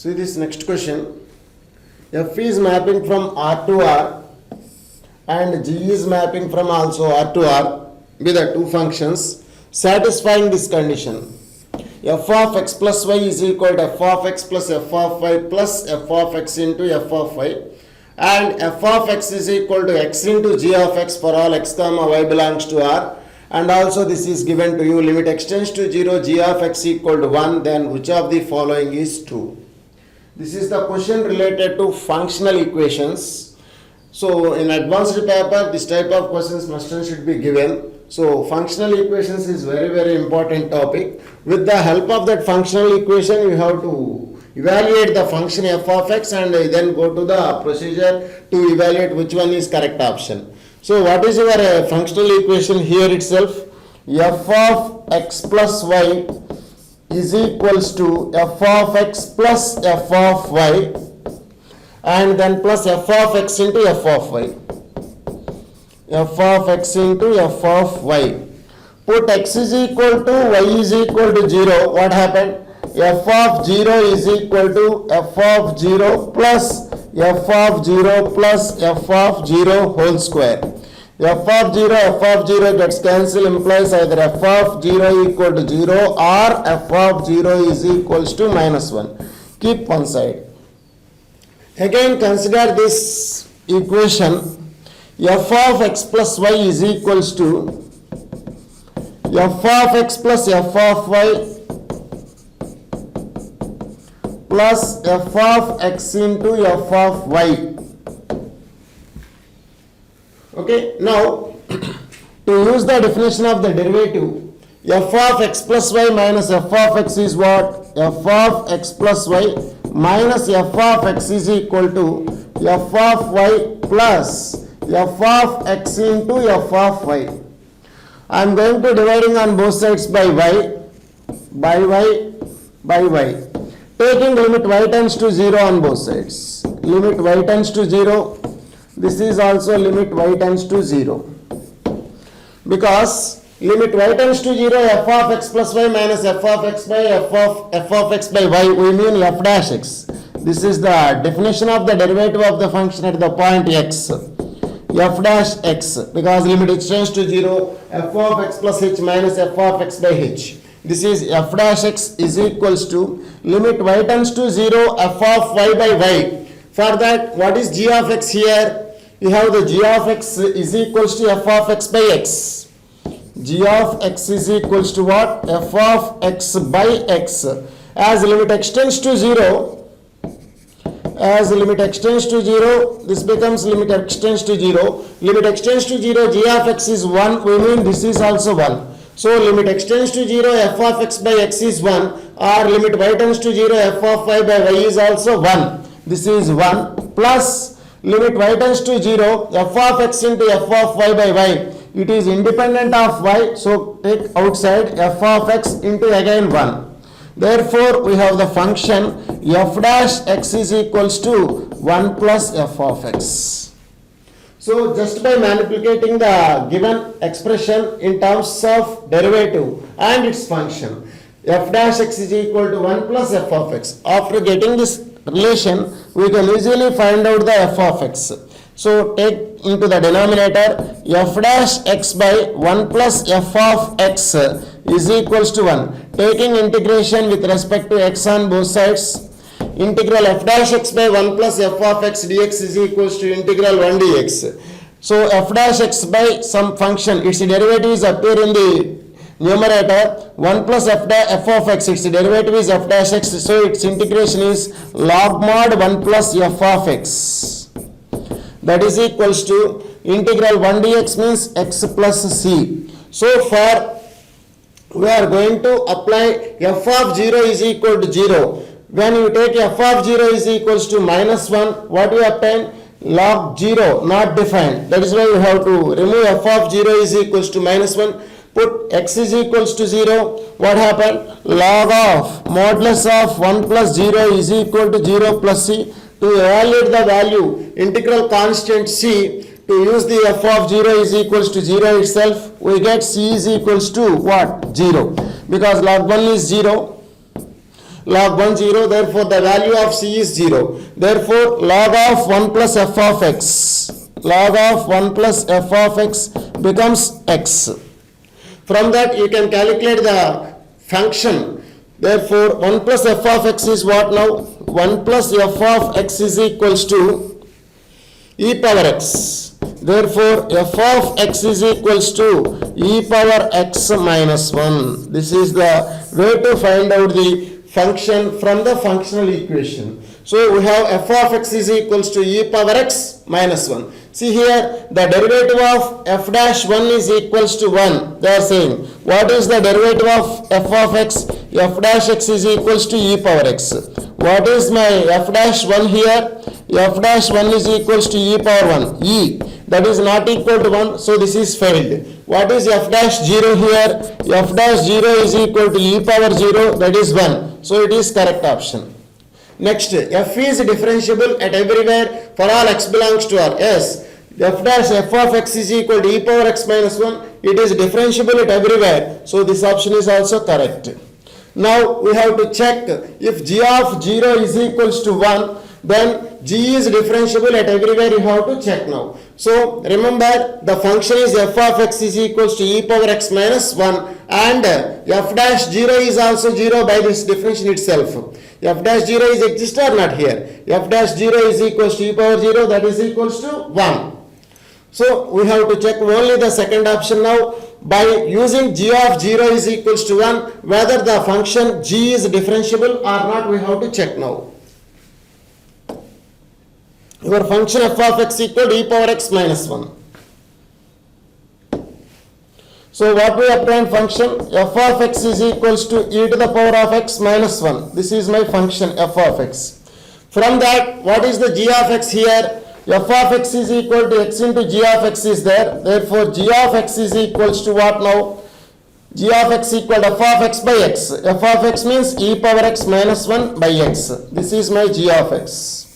See this next question. F is mapping from R to R and G is mapping from also R to R with the two functions satisfying this condition. F of x plus y is equal to f of x plus f of y plus f of x into f of y, and f of x is equal to x into g of x for all x comma y belongs to R, and also this is given to you limit x tends to 0 g of x equal to 1, then which of the following is true? This is the question related to functional equations. So in advanced paper this type of questions must and should be given. So functional equations is very important topic. With the help of that functional equation you have to evaluate the function f of x and then go to the procedure to evaluate which one is correct option. So what is your functional equation here itself? F of x plus y is equals to f of x plus f of y and then plus f of x into f of y. F of x into f of y. Put x is equal to y is equal to 0. What happened? F of 0 is equal to f of 0 plus f of 0 plus f of 0 whole square. F of 0 gets cancelled, implies either f of 0 equal to 0 or f of 0 is equals to minus 1. Keep one side. Again consider this equation. F of x plus y is equals to f of x plus f of y plus f of x into f of y. Okay, now to use the definition of the derivative, f of x plus y minus f of x is what? F of x plus y minus f of x is equal to f of y plus f of x into f of y. I am going to dividing on both sides by y, taking limit y tends to 0 on both sides. Limit y tends to 0. This is also limit y tends to 0. Because limit y tends to 0, f of x plus y minus f of x by f of x by y, we mean f dash x. This is the definition of the derivative of the function at the point x. F dash x, because limit h tends to 0, f of x plus h minus f of x by h. This is f dash x is equals to limit y tends to 0, f of y by y. For that, what is g of x here? You have the g of x is equals to f of x by x. G of x is equals to what? F of x by x. As limit x tends to 0, this becomes limit x tends to 0. Limit x tends to 0, g of x is 1, we mean this is also 1. So limit x tends to 0, f of x by x is 1, or limit y tends to 0, f of y by y is also 1. This is 1 plus limit y tends to 0, f of x into f of y by y. It is independent of y, so take outside f of x into again 1. Therefore, we have the function f dash x is equals to 1 plus f of x. So, just by manipulating the given expression in terms of derivative and its function, f dash x is equal to 1 plus f of x. After getting this relation, we can easily find out the f of x. So, take into the denominator f dash x by 1 plus f of x is equals to 1. Taking integration with respect to x on both sides, integral f dash x by 1 plus f of x dx is equals to integral 1 dx. So, f dash x by some function, its derivatives appear in the numerator. 1 plus f of x, its derivative is f dash x, so its integration is log mod 1 plus f of x. That is equals to integral 1 dx means x plus c. So far we are going to apply f of 0 is equal to 0. When you take f of 0 is equals to minus 1, what you obtain? Log 0 not defined. That is why you have to remove f of 0 is equals to minus 1. Put x is equals to 0. What happened? Log of modulus of 1 plus 0 is equal to 0 plus c. To evaluate the value, integral constant c, to use the f of 0 is equals to 0 itself, we get c is equals to what? 0. Because log 1 is 0. log 1 0, therefore the value of c is 0. Therefore log of 1 plus f of x, log of 1 plus f of x becomes x. From that you can calculate the function. Therefore 1 plus f of x is what now? 1 plus f of x is equals to e power x. Therefore f of x is equals to e power x minus 1. This is the way to find out the function from the functional equation. So we have f of x is equals to e power x minus 1. See here, the derivative of f dash 1 is equals to 1. They are saying, what is the derivative of f of x? F dash x is equals to e power x. What is my f dash 1 here? F dash 1 is equals to e power 1. E, that is not equal to 1, so this is failed. What is f dash 0 here? F dash 0 is equal to e power 0, that is 1. So it is correct option. Next, f is differentiable at everywhere for all x belongs to R. Yes, f dash f of x is equal to e power x minus 1. It is differentiable at everywhere. So this option is also correct. Now we have to check if g of 0 is equals to 1, then g is differentiable at everywhere. You have to check now. So remember, the function is f of x is equals to e power x minus 1, and f dash 0 is also 0 by this definition itself. F dash 0 is exist or not here? F dash 0 is equals to e power 0, that is equals to 1. So we have to check only the second option now. By using g of 0 is equals to 1, whether the function g is differentiable or not, we have to check now. Your function f of x equal to e power x minus 1. So what we obtain function? F of x is equals to e to the power of x minus 1. This is my function f of x. From that, what is the g of x here? F of x is equal to x into g of x is there. Therefore g of x is equals to what now? G of x equal to f of x by x. F of x means e power x minus 1 by x. This is my g of x.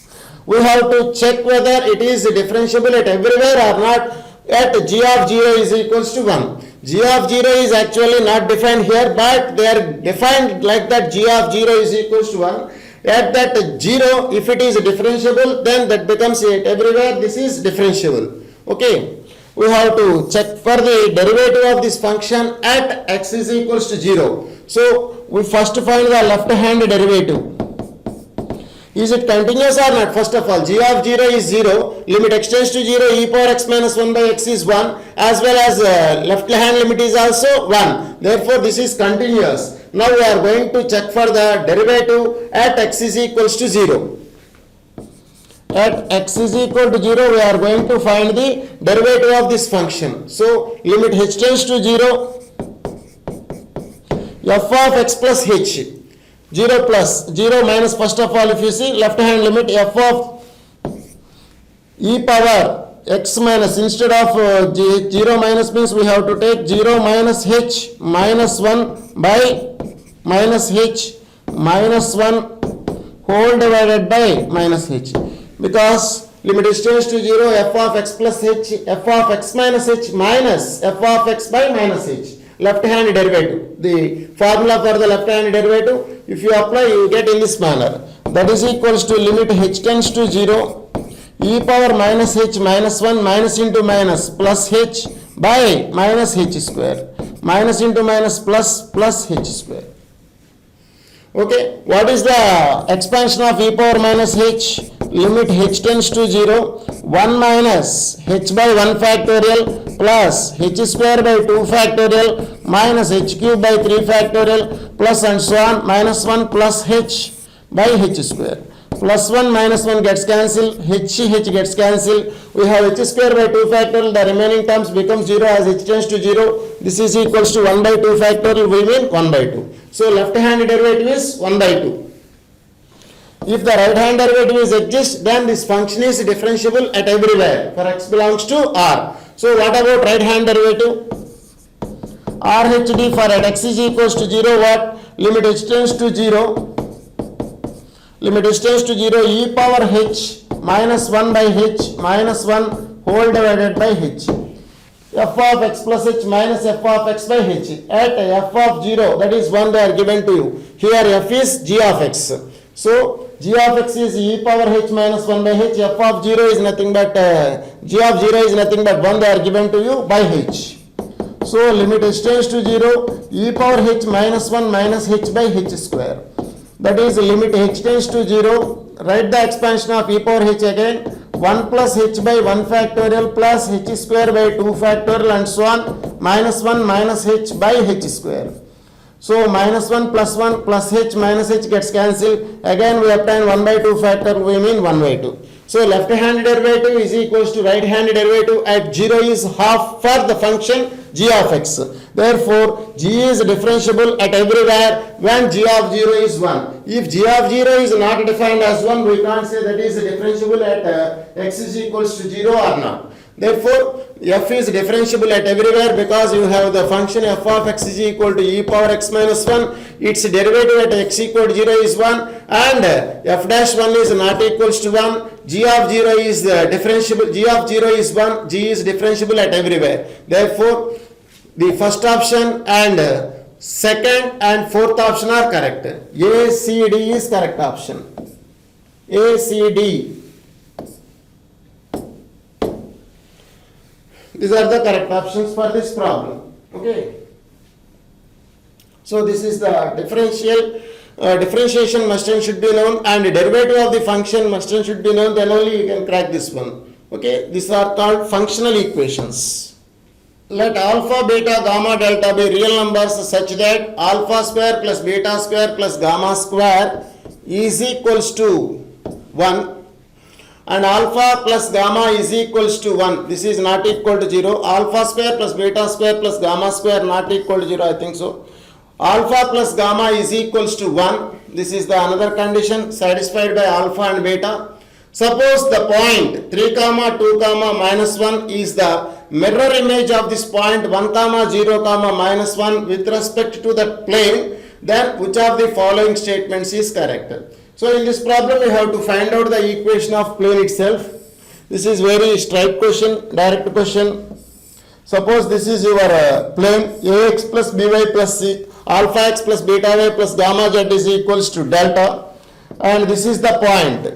We have to check whether it is differentiable at everywhere or not. At g of 0 is equals to 1. G of 0 is actually not defined here, but they are defined like that. G of 0 is equals to 1. At that 0, if it is differentiable, then that becomes it. Everywhere this is differentiable. Okay. We have to check for the derivative of this function at x is equals to 0. So we first find the left hand derivative. Is it continuous or not? First of all, g of 0 is 0, limit extends to 0, e power x minus 1 by x is 1, as well as left hand limit is also 1. Therefore, this is continuous. Now we are going to check for the derivative at x is equals to 0. At x is equal to 0, we are going to find the derivative of this function. So, limit h tends to 0, f of x plus h. 0 plus 0 minus, first of all, if you see left hand limit, f of e power x minus, instead of 0 minus means we have to take 0 minus h minus 1 by minus h minus 1 whole divided by minus h. Because limit is tends to 0, f of x plus h, f of x minus h minus f of x by minus h. Left hand derivative. The formula for the left hand derivative, if you apply, you get in this manner. That is equals to limit h tends to 0, e power minus h minus 1 minus into minus plus h by minus h square. Minus into minus plus h square. Okay, what is the expansion of e power minus h? Limit h tends to 0, 1 minus h by 1 factorial plus h square by 2 factorial minus h cube by 3 factorial plus and so on, minus 1 plus h by h square. Plus 1 minus 1 gets cancelled, h gets cancelled. We have h square by 2 factorial, the remaining terms become 0 as h tends to 0. This is equals to 1 by 2 factorial, we mean 1 by 2. So left hand derivative is 1 by 2. If the right hand derivative is exists, then this function is differentiable at everywhere for x belongs to R. So what about right hand derivative? RHD for at x is equals to 0, what? Limit h tends to 0. Limit h tends to 0, e power h minus 1 by h minus 1 whole divided by h. F of x plus h minus f of x by h. At f of 0, that is 1, they are given to you. Here f is g of x. So g of x is e power h minus 1 by h. F of 0 is nothing but g of 0 is nothing but 1. They are given to you by h. So limit h tends to 0, e power h minus 1 minus h by h square. That is limit h tends to 0. Write the expansion of e power h again. 1 plus h by 1 factorial plus h square by 2 factorial and so on. Minus 1 minus h by h square. So minus 1 plus h minus h gets cancelled. Again we obtain 1 by 2 factor, we mean 1 by 2. So left hand derivative is equals to right hand derivative at 0 is half for the function g of x. Therefore, g is differentiable at everywhere when g of 0 is 1. If g of 0 is not defined as 1, we can't say that is differentiable at x is equals to 0 or not. Therefore, f is differentiable at everywhere because you have the function f of x is equal to e power x minus 1. Its derivative at x equal to 0 is 1 and f dash 1 is not equals to 1. G of 0 is differentiable. G of 0 is 1. G is differentiable at everywhere. Therefore, the first option and second and fourth option are correct. A, C, D is correct option. A, C, D. These are the correct options for this problem. Okay. So this is the differentiation must and should be known, and the derivative of the function must and should be known. Then only you can crack this one. Okay. These are called functional equations. Let alpha, beta, gamma, delta be real numbers such that alpha square plus beta square plus gamma square is equals to 1. And alpha plus gamma is equals to 1. This is not equal to 0. Alpha square plus beta square plus gamma square not equal to 0. I think so. Alpha plus gamma is equals to 1. This is the another condition satisfied by alpha and beta. Suppose the point 3 comma 2 comma minus 1 is the mirror image of this point 1 comma 0 comma minus 1 with respect to that plane. Then which of the following statements is correct? So in this problem we have to find out the equation of plane itself. This is very straight question, direct question. Suppose this is your plane ax plus by plus c, alpha x plus beta y plus gamma z is equals to delta, and this is the point.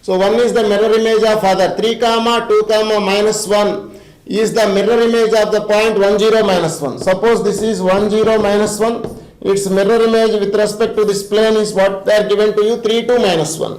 So one is the mirror image of other 3 comma 2 comma minus 1 is the mirror image of the point 1 0 minus 1. Suppose this is 1 0 minus 1. Its mirror image with respect to this plane is what they are given to you 3 2 minus 1.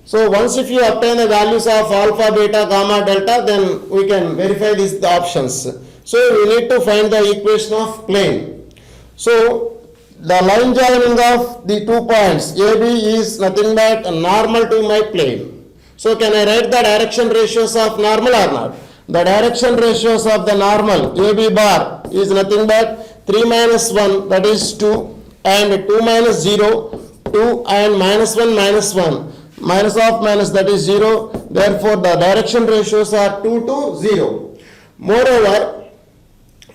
So once if you obtain the values of alpha, beta, gamma, delta, then we can verify these the options. So we need to find the equation of plane. So the line joining of the 2 points AB is nothing but normal to my plane. So can I write the direction ratios of normal or not? The direction ratios of the normal AB bar is nothing but 3 minus 1 that is 2 and 2 minus 0 2 and minus 1 minus 1 minus of minus that is 0. Therefore the direction ratios are 2 to 0. Moreover,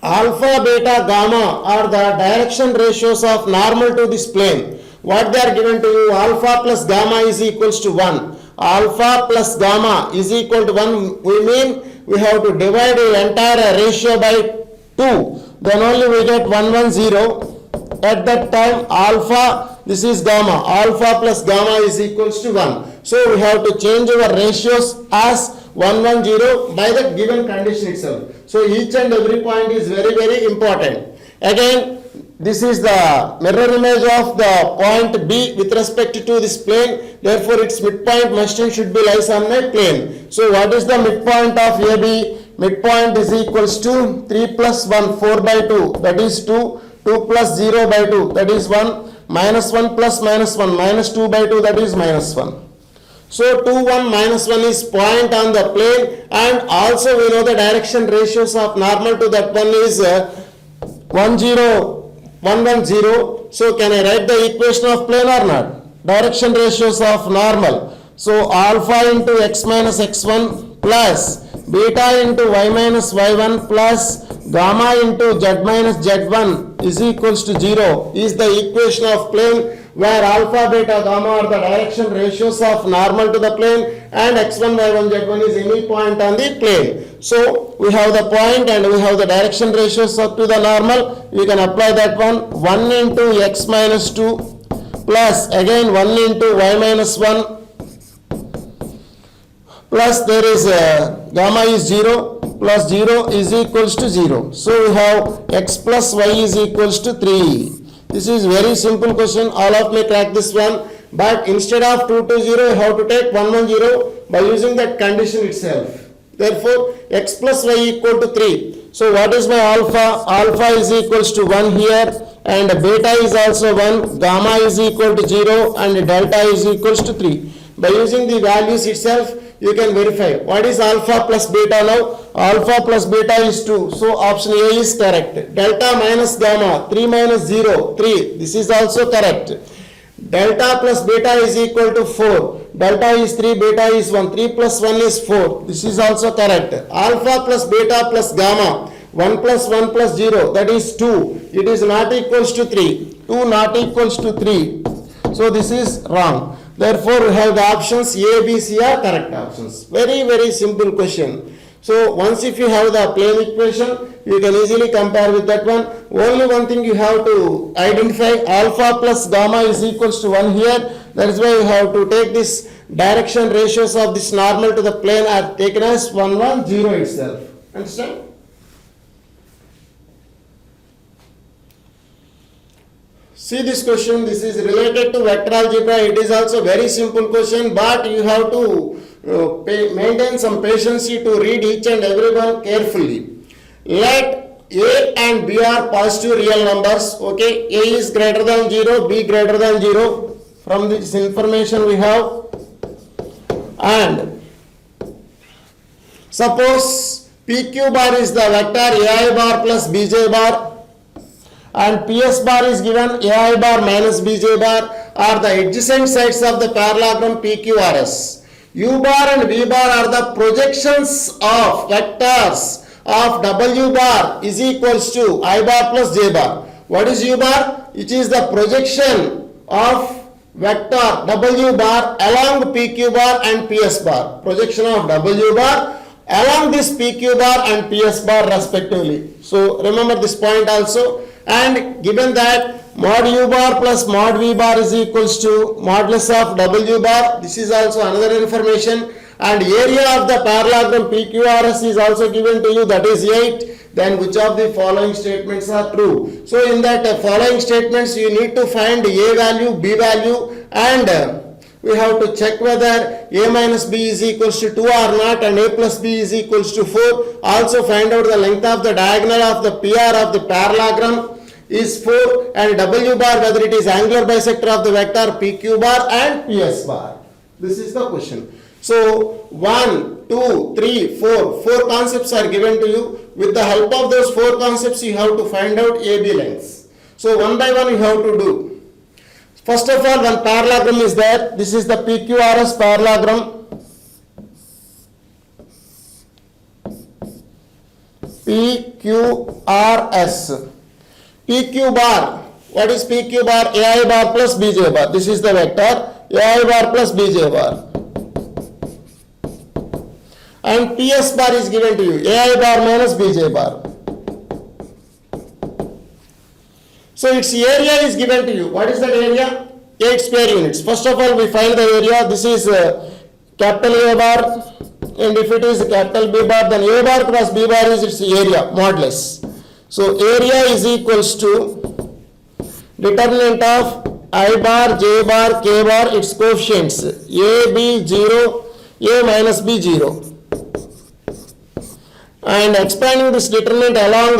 alpha, beta, gamma are the direction ratios of normal to this plane. What they are given to you, alpha plus gamma is equals to 1. Alpha plus gamma is equal to 1. We mean we have to divide the entire ratio by 2. Then only we get 1 1 0. At that time alpha, this is gamma. Alpha plus gamma is equals to 1. So we have to change our ratios as 1 1 0 by the given condition itself. So each and every point is very very important. Again, this is the mirror image of the point B with respect to this plane. Therefore, its midpoint must and should be lies on my plane. So, what is the midpoint of AB? Midpoint is equals to 3 plus 1, 4 by 2, that is 2. 2 plus 0 by 2, that is 1. Minus 1 plus minus 1, minus 2 by 2, that is minus 1. So, 2, 1, minus 1 is point on the plane, and also we know the direction ratios of normal to that one is 1 0. 1 1 0. So can I write the equation of plane or not? Direction ratios of normal. So alpha into x minus x1 plus beta into y minus y1 plus gamma into z minus z1 is equals to 0 is the equation of plane. where alpha, beta, gamma are the direction ratios of normal to the plane and x1, y1, z1 is any point on the plane. So we have the point and we have the direction ratios up to the normal. You can apply that one. 1 into x minus 2 plus again 1 into y minus 1 plus there is gamma is 0 plus 0 is equals to 0. So we have x plus y is equals to 3. This is very simple question. All of may crack this one. But instead of 2 to 0, you have to take 1 1 0 by using that condition itself. Therefore, x plus y equal to 3. So what is my alpha? Alpha is equals to 1 here and beta is also 1. Gamma is equal to 0 and delta is equals to 3. By using the values itself, you can verify. What is alpha plus beta now? Alpha plus beta is 2. So option A is correct. Delta minus gamma, 3 minus 0, 3. This is also correct. Delta plus beta is equal to 4. Delta is 3, beta is 1. 3 plus 1 is 4. This is also correct. Alpha plus beta plus gamma, 1 plus 1 plus 0, that is 2. It is not equals to 3. 2 not equals to 3. So this is wrong. Therefore, we have the options A, B, C are correct options. Very, very simple question. So once if you have the plane equation, you can easily compare with that one. Only one thing you have to identify, alpha plus gamma is equals to 1 here. That is why you have to take this direction ratios of this normal to the plane are taken as 1 1 0 itself. Understand? See this question, this is related to vector algebra. It is also very simple question, but you have to maintain some patience to read each and every one carefully. Let A and B are positive real numbers. Okay, A is greater than 0, B greater than 0. From this information we have. And suppose PQ bar is the vector AI bar plus BJ bar. And PS bar is given AI bar minus BJ bar are the adjacent sides of the parallelogram PQRS. U bar and V bar are the projections of vectors of W bar is equals to I bar plus J bar. What is U bar? It is the projection of vector W bar along PQ bar and PS bar. Projection of W bar along this PQ bar and PS bar respectively. So remember this point also. And given that mod U bar plus mod V bar is equals to modulus of W bar, this is also another information. And area of the parallelogram PQRS is also given to you, that is 8. Then which of the following statements are true? So in that following statements you need to find A value, B value, and we have to check whether A minus B is equals to 2 or not and A plus B is equals to 4. Also find out the length of the diagonal of the PR of the parallelogram is 4 and W bar whether it is angular bisector of the vector PQ bar and PS bar. This is the question. So 1, 2, 3, 4, 4 concepts are given to you. With the help of those 4 concepts you have to find out AB lengths. So one by one you have to do. First of all, one parallelogram is there. This is the PQRS parallelogram. PQRS. PQ bar. What is PQ bar? AI bar plus BJ bar. This is the vector. AI bar plus BJ bar. And PS bar is given to you. AI bar minus BJ bar. So its area is given to you. What is that area? 8 square units. First of all, we find the area. This is capital A bar. And if it is capital B bar, then A bar plus B bar is its area, modulus. So area is equals to determinant of I bar, J bar, K bar, its coefficients. A, B, 0, A minus B, 0. And expanding this determinant along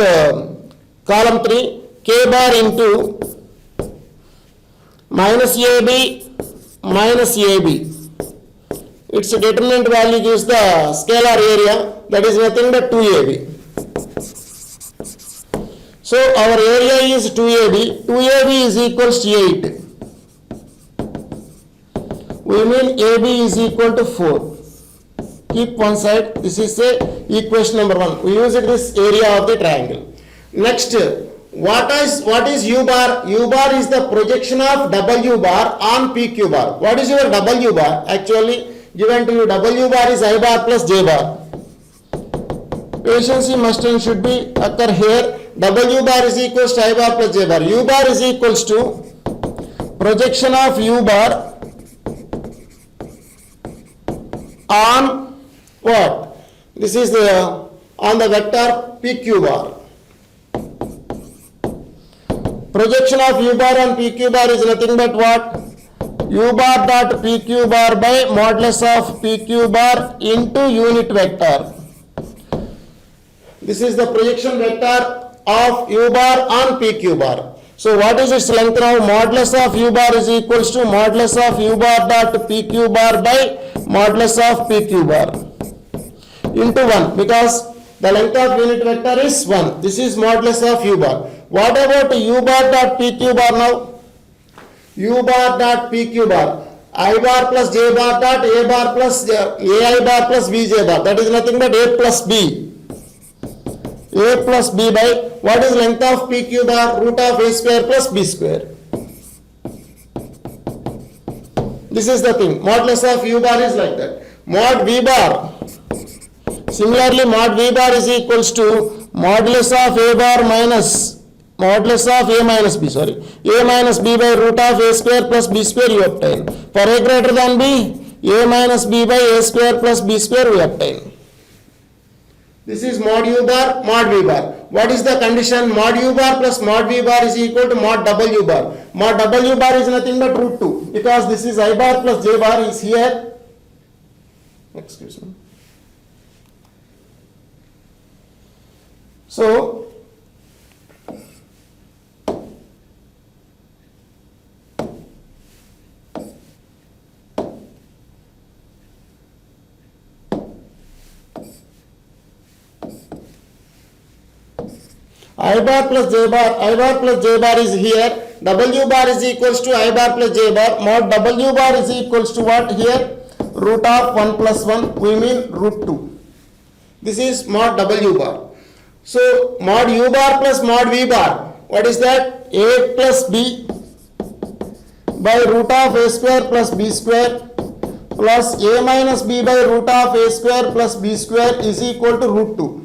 column 3, K bar into minus AB minus AB. Its determinant value gives the scalar area, that is nothing but 2AB. So our area is 2AB. 2AB is equals to 8. We mean AB is equal to 4. Keep one side. This is a equation number 1. We use this area of the triangle. Next, What is U bar? U bar is the projection of W bar on PQ bar. What is your W bar? Actually given to you, W bar is I bar plus J bar. Patience must and should be occur here. W bar is equals to I bar plus J bar. U bar is equals to projection of U bar on what? This is the on the vector PQ bar. Projection of U bar on PQ bar is nothing but what? U bar dot PQ bar by modulus of PQ bar into unit vector. This is the projection vector of U bar on PQ bar. So what is its length now? Modulus of U bar is equals to modulus of U bar dot PQ bar by modulus of PQ bar into 1, because the length of unit vector is 1. This is modulus of U bar. What about U bar dot PQ bar now? U bar dot PQ bar. I bar plus J bar dot A bar plus AI bar plus BJ bar. That is nothing but A plus B. A plus B by what is length of PQ bar? Root of A square plus B square. This is the thing. Modulus of U bar is like that. Mod V bar. Similarly, mod V bar is equals to modulus of A bar minus modulus of A minus B, sorry. A minus B by root of A square plus B square you obtain. For A greater than B, A minus B by A square plus B square we obtain. This is mod U bar, mod V bar. What is the condition? Mod U bar plus mod V bar is equal to mod W bar. Mod W bar is nothing but root 2, because this is I bar plus J bar is here. Excuse me. So I bar plus J bar is here. W bar is equals to I bar plus J bar. Mod W bar is equals to what here? Root of 1 plus 1, we mean root 2. This is mod W bar. So mod U bar plus mod V bar, what is that? A plus B by root of A square plus B square plus A minus B by root of A square plus B square is equal to root 2.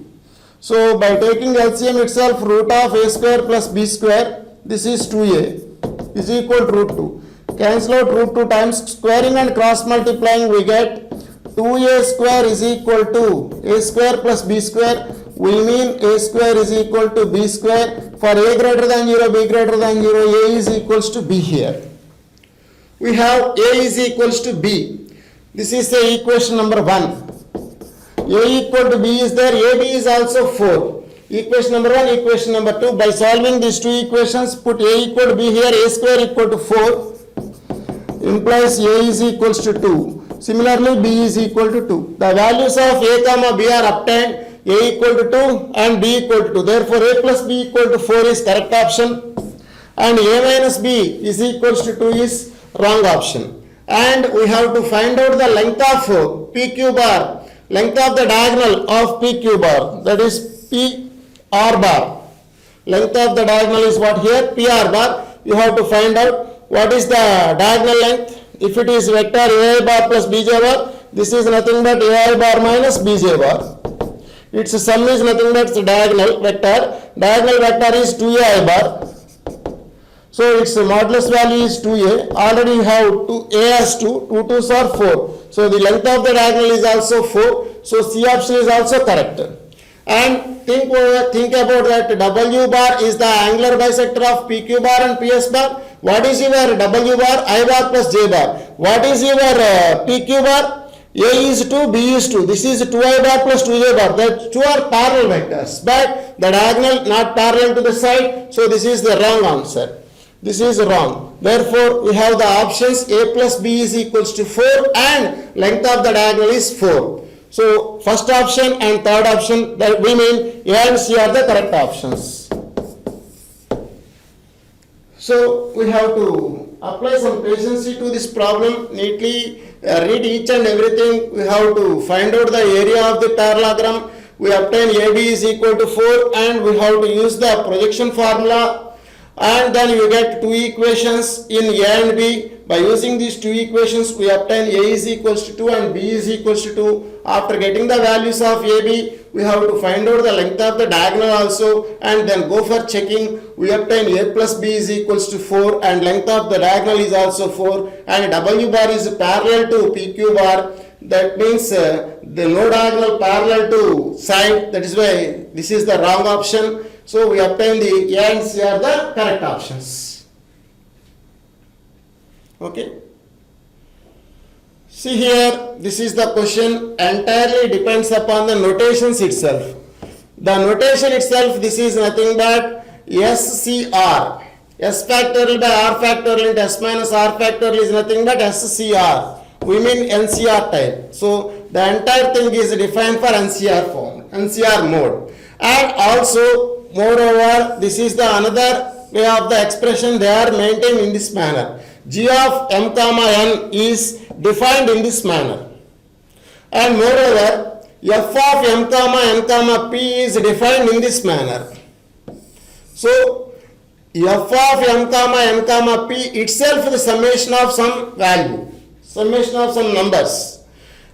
So by taking LCM itself, root of A square plus B square, this is 2A is equal to root 2. Cancel out root 2 times, squaring and cross multiplying we get 2A square is equal to A square plus B square. We mean A square is equal to B square. For A greater than 0, B greater than 0, A is equals to B here. We have A is equals to B. This is the equation number 1. A equal to B is there, AB is also 4. Equation number 1, equation number 2. By solving these two equations, put A equal to B here, A square equal to 4. Implies A is equals to 2. Similarly, B is equal to 2. The values of A comma B are obtained. A equal to 2 and B equal to 2. Therefore, A plus B equal to 4 is correct option. And A minus B is equals to 2 is wrong option. And we have to find out the length of PQ bar. Length of the diagonal of PQ bar, that is PR bar. Length of the diagonal is what here? PR bar. You have to find out what is the diagonal length. If it is vector AI bar plus BJ bar, this is nothing but AI bar minus BJ bar. Its sum is nothing but diagonal vector. Diagonal vector is 2AI bar. So its modulus value is 2A. Already you have A as 2, 2 2s are 4. So the length of the diagonal is also 4. So C option is also correct. And think about that W bar is the angular bisector of PQ bar and PS bar. What is your W bar? I bar plus J bar. What is your PQ bar? A is 2, B is 2. This is 2I bar plus 2J bar. The two are parallel vectors, but the diagonal not parallel to the side. So this is the wrong answer. This is wrong. Therefore, we have the options A plus B is equals to 4 and length of the diagonal is 4. So, first option and third option, that we mean A and C are the correct options. So, we have to apply some patience to this problem, neatly read each and everything. We have to find out the area of the parallelogram. we obtain AB is equal to 4 and we have to use the projection formula, and then you get two equations in A and B. By using these two equations we obtain A is equals to 2 and B is equals to 2. After getting the values of AB, we have to find out the length of the diagonal also and then go for checking. We obtain A plus B is equals to 4 and length of the diagonal is also 4 and W bar is parallel to PQ bar. That means the no diagonal parallel to side. That is why this is the wrong option. So we obtain the A and C are the correct options. Okay. See here, this is the question, entirely depends upon the notations itself. The notation itself, this is nothing but SCR. S factorial by R factorial into S minus R factorial is nothing but SCR. We mean NCR type. So the entire thing is defined for NCR form, NCR mode. And also, moreover, this is the another way of the expression they are maintained in this manner. G of m comma n is defined in this manner. And moreover, f of m comma n comma p is defined in this manner. So, f of m comma n comma p itself is the summation of some value, summation of some numbers.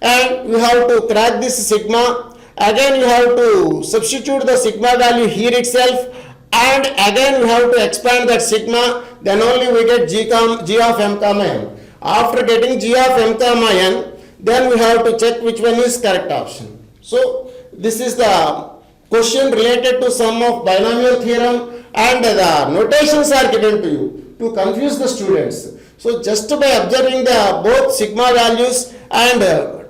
And we have to crack this sigma. Again, you have to substitute the sigma value here itself. And again we have to expand that sigma, then only we get G of m comma n. After getting G of m comma n, then we have to check which one is correct option. So this is the question related to sum of binomial theorem, and the notations are given to you to confuse the students. So just by observing the both sigma values and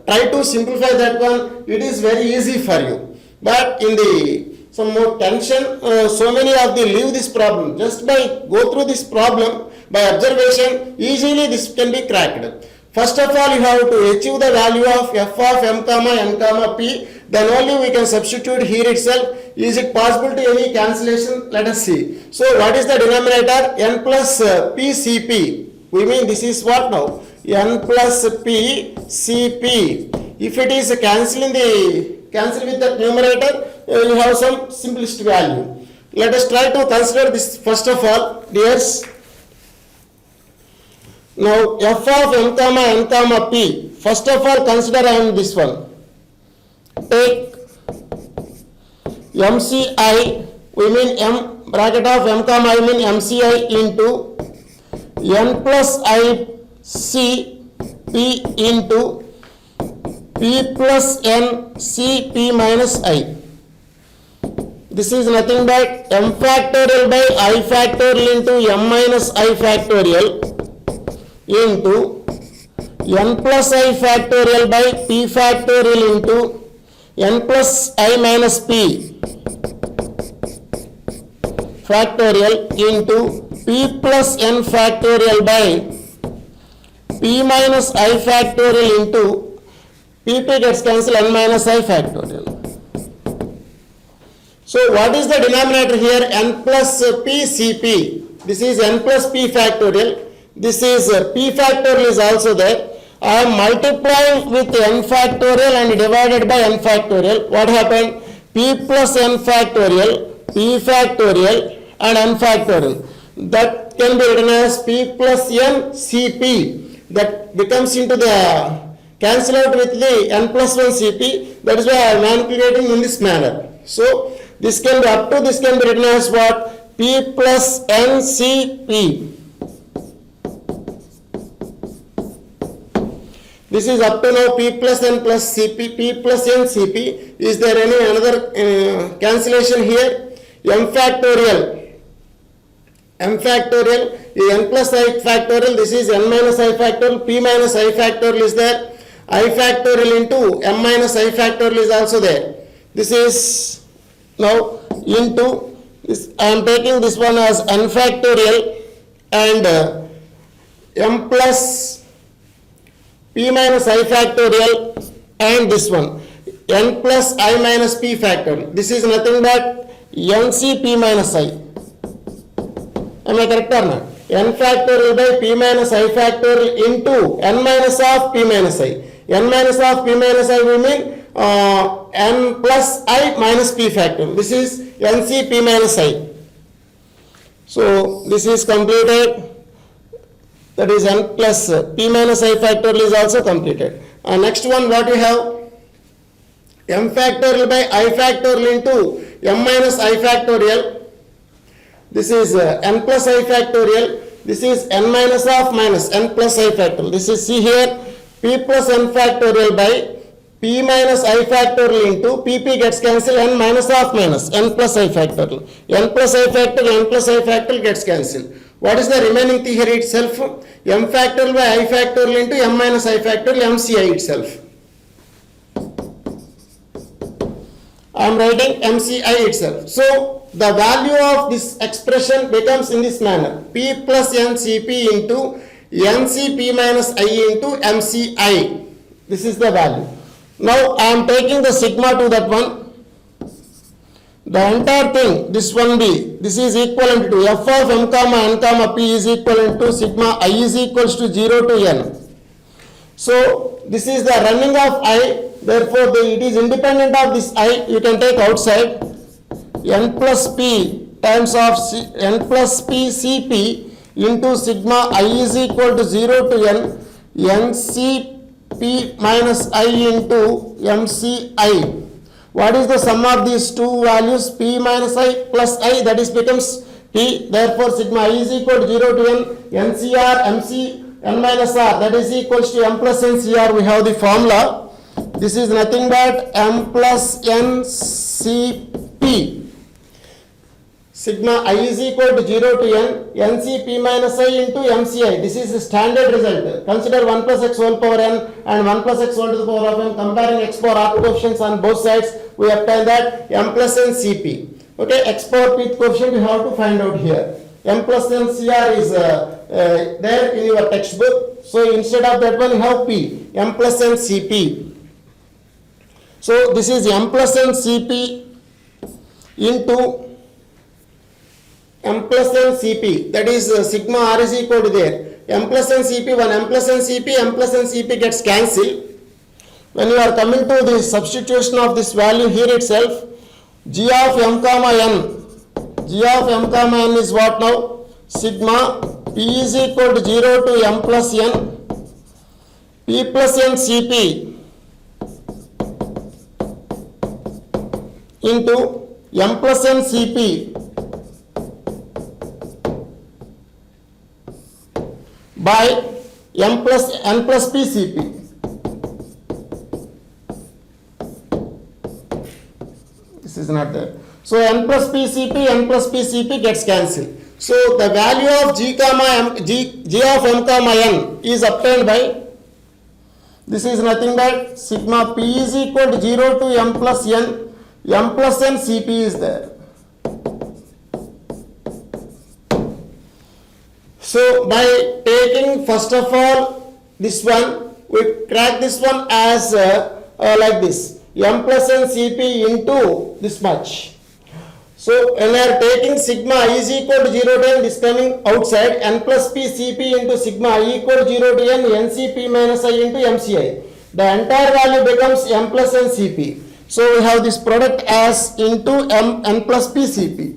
try to simplify that one, it is very easy for you. But in the some more tension, so many of them leave this problem. Just by go through this problem by observation, easily this can be cracked. First of all, you have to achieve the value of f of m comma n comma p, then only we can substitute here itself. Is it possible to any cancellation? Let us see. So what is the denominator? N plus p cp. We mean this is what now? N plus p cp. If it is cancel with the numerator, you have some simplest value. Let us try to consider this first of all, dears. Now f of m comma n comma p. First of all, consider this one. Take MCI, we mean m bracket of m comma I mean MCI into n plus I c p into p plus n c p minus I. This is nothing but m factorial by I factorial into m minus I factorial into n plus I factorial by p factorial into n plus I minus p factorial into p plus n factorial by p minus I factorial into p gets cancelled n minus I factorial. So what is the denominator here? N plus p cp. This is n plus p factorial. This is p factorial is also there. I am multiplying with n factorial and divided by n factorial. What happened? P plus n factorial, p factorial and n factorial. That can be written as p plus n cp. That becomes into the cancel out with the n plus 1 cp. That is why I am manipulating in this manner. So this can be up to this can be written as what? P plus n cp. This is up to now P plus n plus cp, P plus n cp. Is there any another cancellation here? M factorial is n plus I factorial. This is n minus I factorial. P minus I factorial is there. I factorial into m minus I factorial is also there. This is now into this. I am taking this one as n factorial and m plus p minus I factorial and this one n plus I minus p factorial. This is nothing but nc p minus I. Am I correct or not? N factorial by p minus I factorial into n minus of p minus I. N minus of p minus I we mean n plus I minus p factorial. This is nc p minus I. So this is completed. That is n plus p minus I factorial is also completed. Next one, what you have? M factorial by I factorial into m minus I factorial. This is n plus I factorial. This is n minus of minus n plus I factorial. This is, see here, p plus n factorial by p minus I factorial into pp gets cancelled, n minus of minus n plus I factorial. N plus I factorial, n plus I factorial gets cancelled. What is the remaining thing here itself? M factorial by I factorial into m minus I factorial, mci itself. I am writing mci itself. So the value of this expression becomes in this manner: p plus ncp into ncp minus I into mci. This is the value. Now I am taking the sigma to that one. The entire thing, this one b, this is equivalent to f of m comma n comma p is equivalent to sigma I is equals to 0 to n. So this is the running of I. Therefore, it is independent of this I. You can take outside n plus p times of n plus p cp into sigma I is equal to 0 to n ncp minus I into mci. What is the sum of these two values? P minus I plus I, that is becomes p. Therefore, sigma I is equal to 0 to n ncr mc n minus r, that is equals to m plus ncr. We have the formula. This is nothing but m plus ncp. Sigma I is equal to 0 to n ncp minus I into mci. This is the standard result. Consider 1 plus x whole power n and 1 plus x whole to the power of n. Comparing x power r coefficients on both sides, we obtain that m plus n cp. Okay, x power p coefficient we have to find out here. M plus n cr is there in your textbook. So instead of that one, you have p, m plus n cp. So this is m plus n cp into m plus n cp, that is sigma r is equal to there. M plus n cp, 1 m plus n cp, m plus n cp gets cancelled. When you are coming to the substitution of this value here itself, g of m comma n, g of m comma n is what now? Sigma p is equal to 0 to m plus n, p plus n cp into m plus n cp by m plus n plus p cp. This is not there. So n plus p cp gets cancelled. So the value of g of m comma n is obtained by, this is nothing but sigma p is equal to 0 to m plus n cp is there. So by taking first of all this one, we crack this one as like this, m plus n cp into this much. So when we are taking sigma I is equal to 0 to n, this coming outside, n plus p cp into sigma I equal to 0 to n ncp minus I into mci. The entire value becomes m plus n cp. So we have this product as into n plus p cp.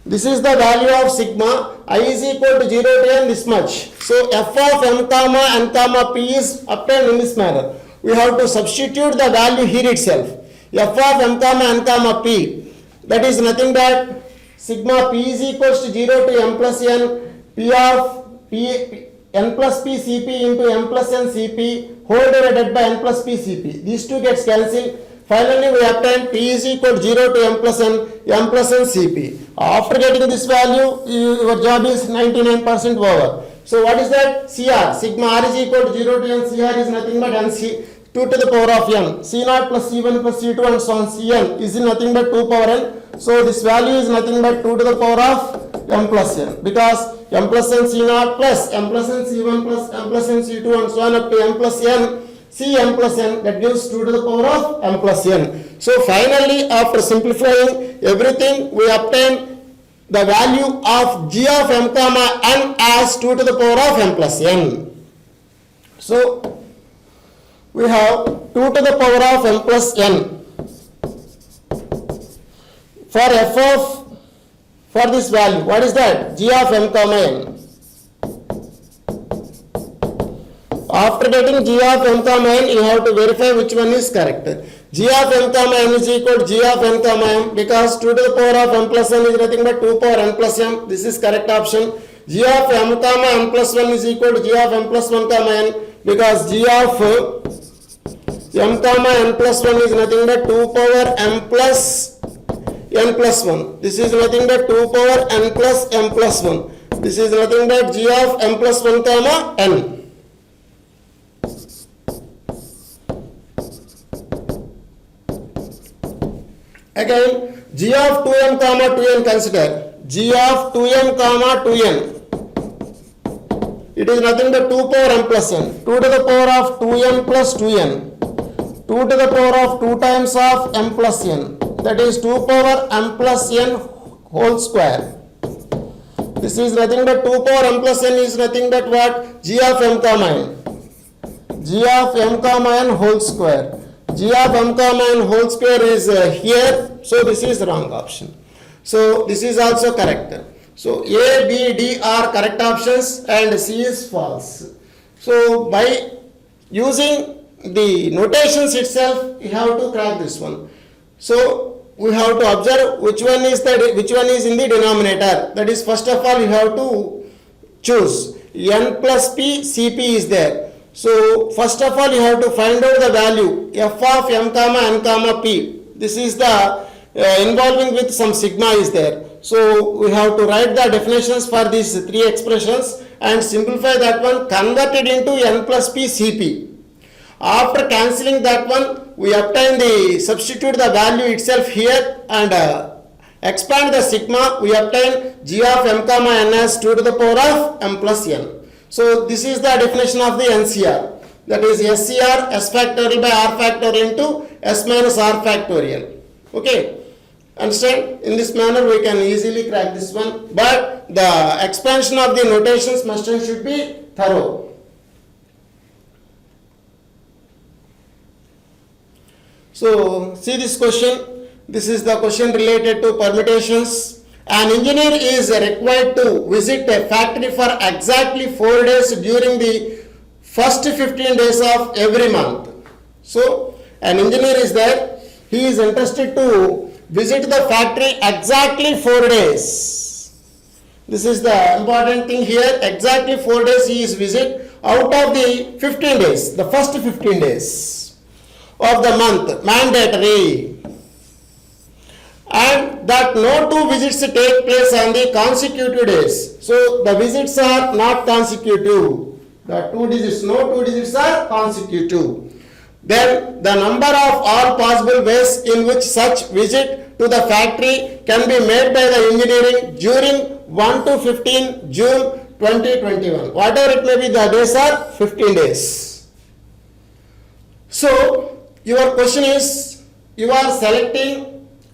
This is the value of sigma I is equal to 0 to n this much. So f of m comma n comma p is obtained in this manner. We have to substitute the value here itself. F of m comma n comma p, that is nothing but sigma p is equals to 0 to m plus n, p of p n plus p cp into m plus n cp whole divided by n plus p cp. These two gets cancelled. Finally, we obtain p is equal to 0 to m plus n cp. After getting this value, your job is 99% over. So what is that? CR, sigma r is equal to 0 to n, CR is nothing but nc, 2 to the power of n, c0 plus c1 plus c2 and so on, cn is nothing but 2 power n. So this value is nothing but 2 to the power of m plus n, because m plus n c0 plus m plus n c1 plus m plus n c2 and so on up to m plus n cm plus n, that gives 2 to the power of m plus n. So finally, after simplifying everything, we obtain the value of g of m comma n as 2 to the power of m plus n. So we have 2 to the power of m plus n. For f of, for this value, what is that? G of m comma n. After getting G of m comma n, you have to verify which one is correct. G of m comma n is equal to G of n comma m, because 2 to the power of m plus n is nothing but 2 power n plus m. This is correct option. G of m comma n plus 1 is equal to G of m plus 1 comma n, because G of m comma n plus 1 is nothing but 2 power m plus n plus 1. This is nothing but 2 power n plus m plus 1. This is nothing but G of m plus 1 comma n. Again, G of 2m comma 2n consider. G of 2m comma 2n. It is nothing but 2 power m plus n. 2 to the power of 2n plus 2n. 2 to the power of 2 times of m plus n. That is 2 power m plus n whole square. This is nothing but 2 power m plus n is nothing but what? G of m comma n. G of m comma n whole square. G of m comma n whole square is here, so this is wrong option. So this is also correct. So A, B, D are correct options and C is false. So by using the notations itself, you have to crack this one. So we have to observe which one is in the denominator. That is, first of all you have to choose n plus p, Cp is there. So first of all you have to find out the value f of m comma n comma p. This is the involving with some sigma is there. So we have to write the definitions for these three expressions and simplify that one, convert it into n plus p Cp. After cancelling that one, we obtain the, substitute the value itself here and expand the sigma, we obtain G of m comma n as 2 to the power of m plus n. So this is the definition of the NCR. That is SCR, S factorial by R factorial into S minus R factorial. Okay. Understand? In this manner we can easily crack this one. But the expansion of the notations must and should be thorough. So see this question. This is the question related to permutations. An engineer is required to visit a factory for exactly 4 days during the first 15 days of every month. So an engineer is there. He is interested to visit the factory exactly 4 days. This is the important thing here. Exactly 4 days he is visit out of the 15 days. The first 15 days of the month mandatory. And that no 2 visits take place on the consecutive days. So the visits are not consecutive. The 2 digits, no 2 digits are consecutive. Then the number of all possible ways in which such visit to the factory can be made by the engineering during 1 to 15 June 2021. Whatever it may be, the days are 15 days. So your question is, you are selecting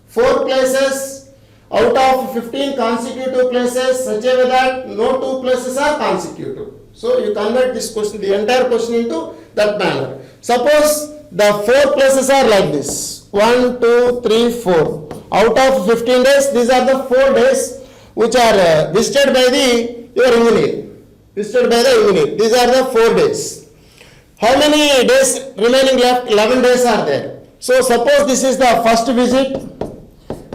4 places out of 15 consecutive places such a way that no 2 places are consecutive. So you convert this question, the entire question into that manner. Suppose the 4 places are like this. 1, 2, 3, 4. Out of 15 days, these are the 4 days which are visited by your engineer. Visited by the engineer. These are the 4 days. How many days remaining left? 11 days are there. So suppose this is the first visit,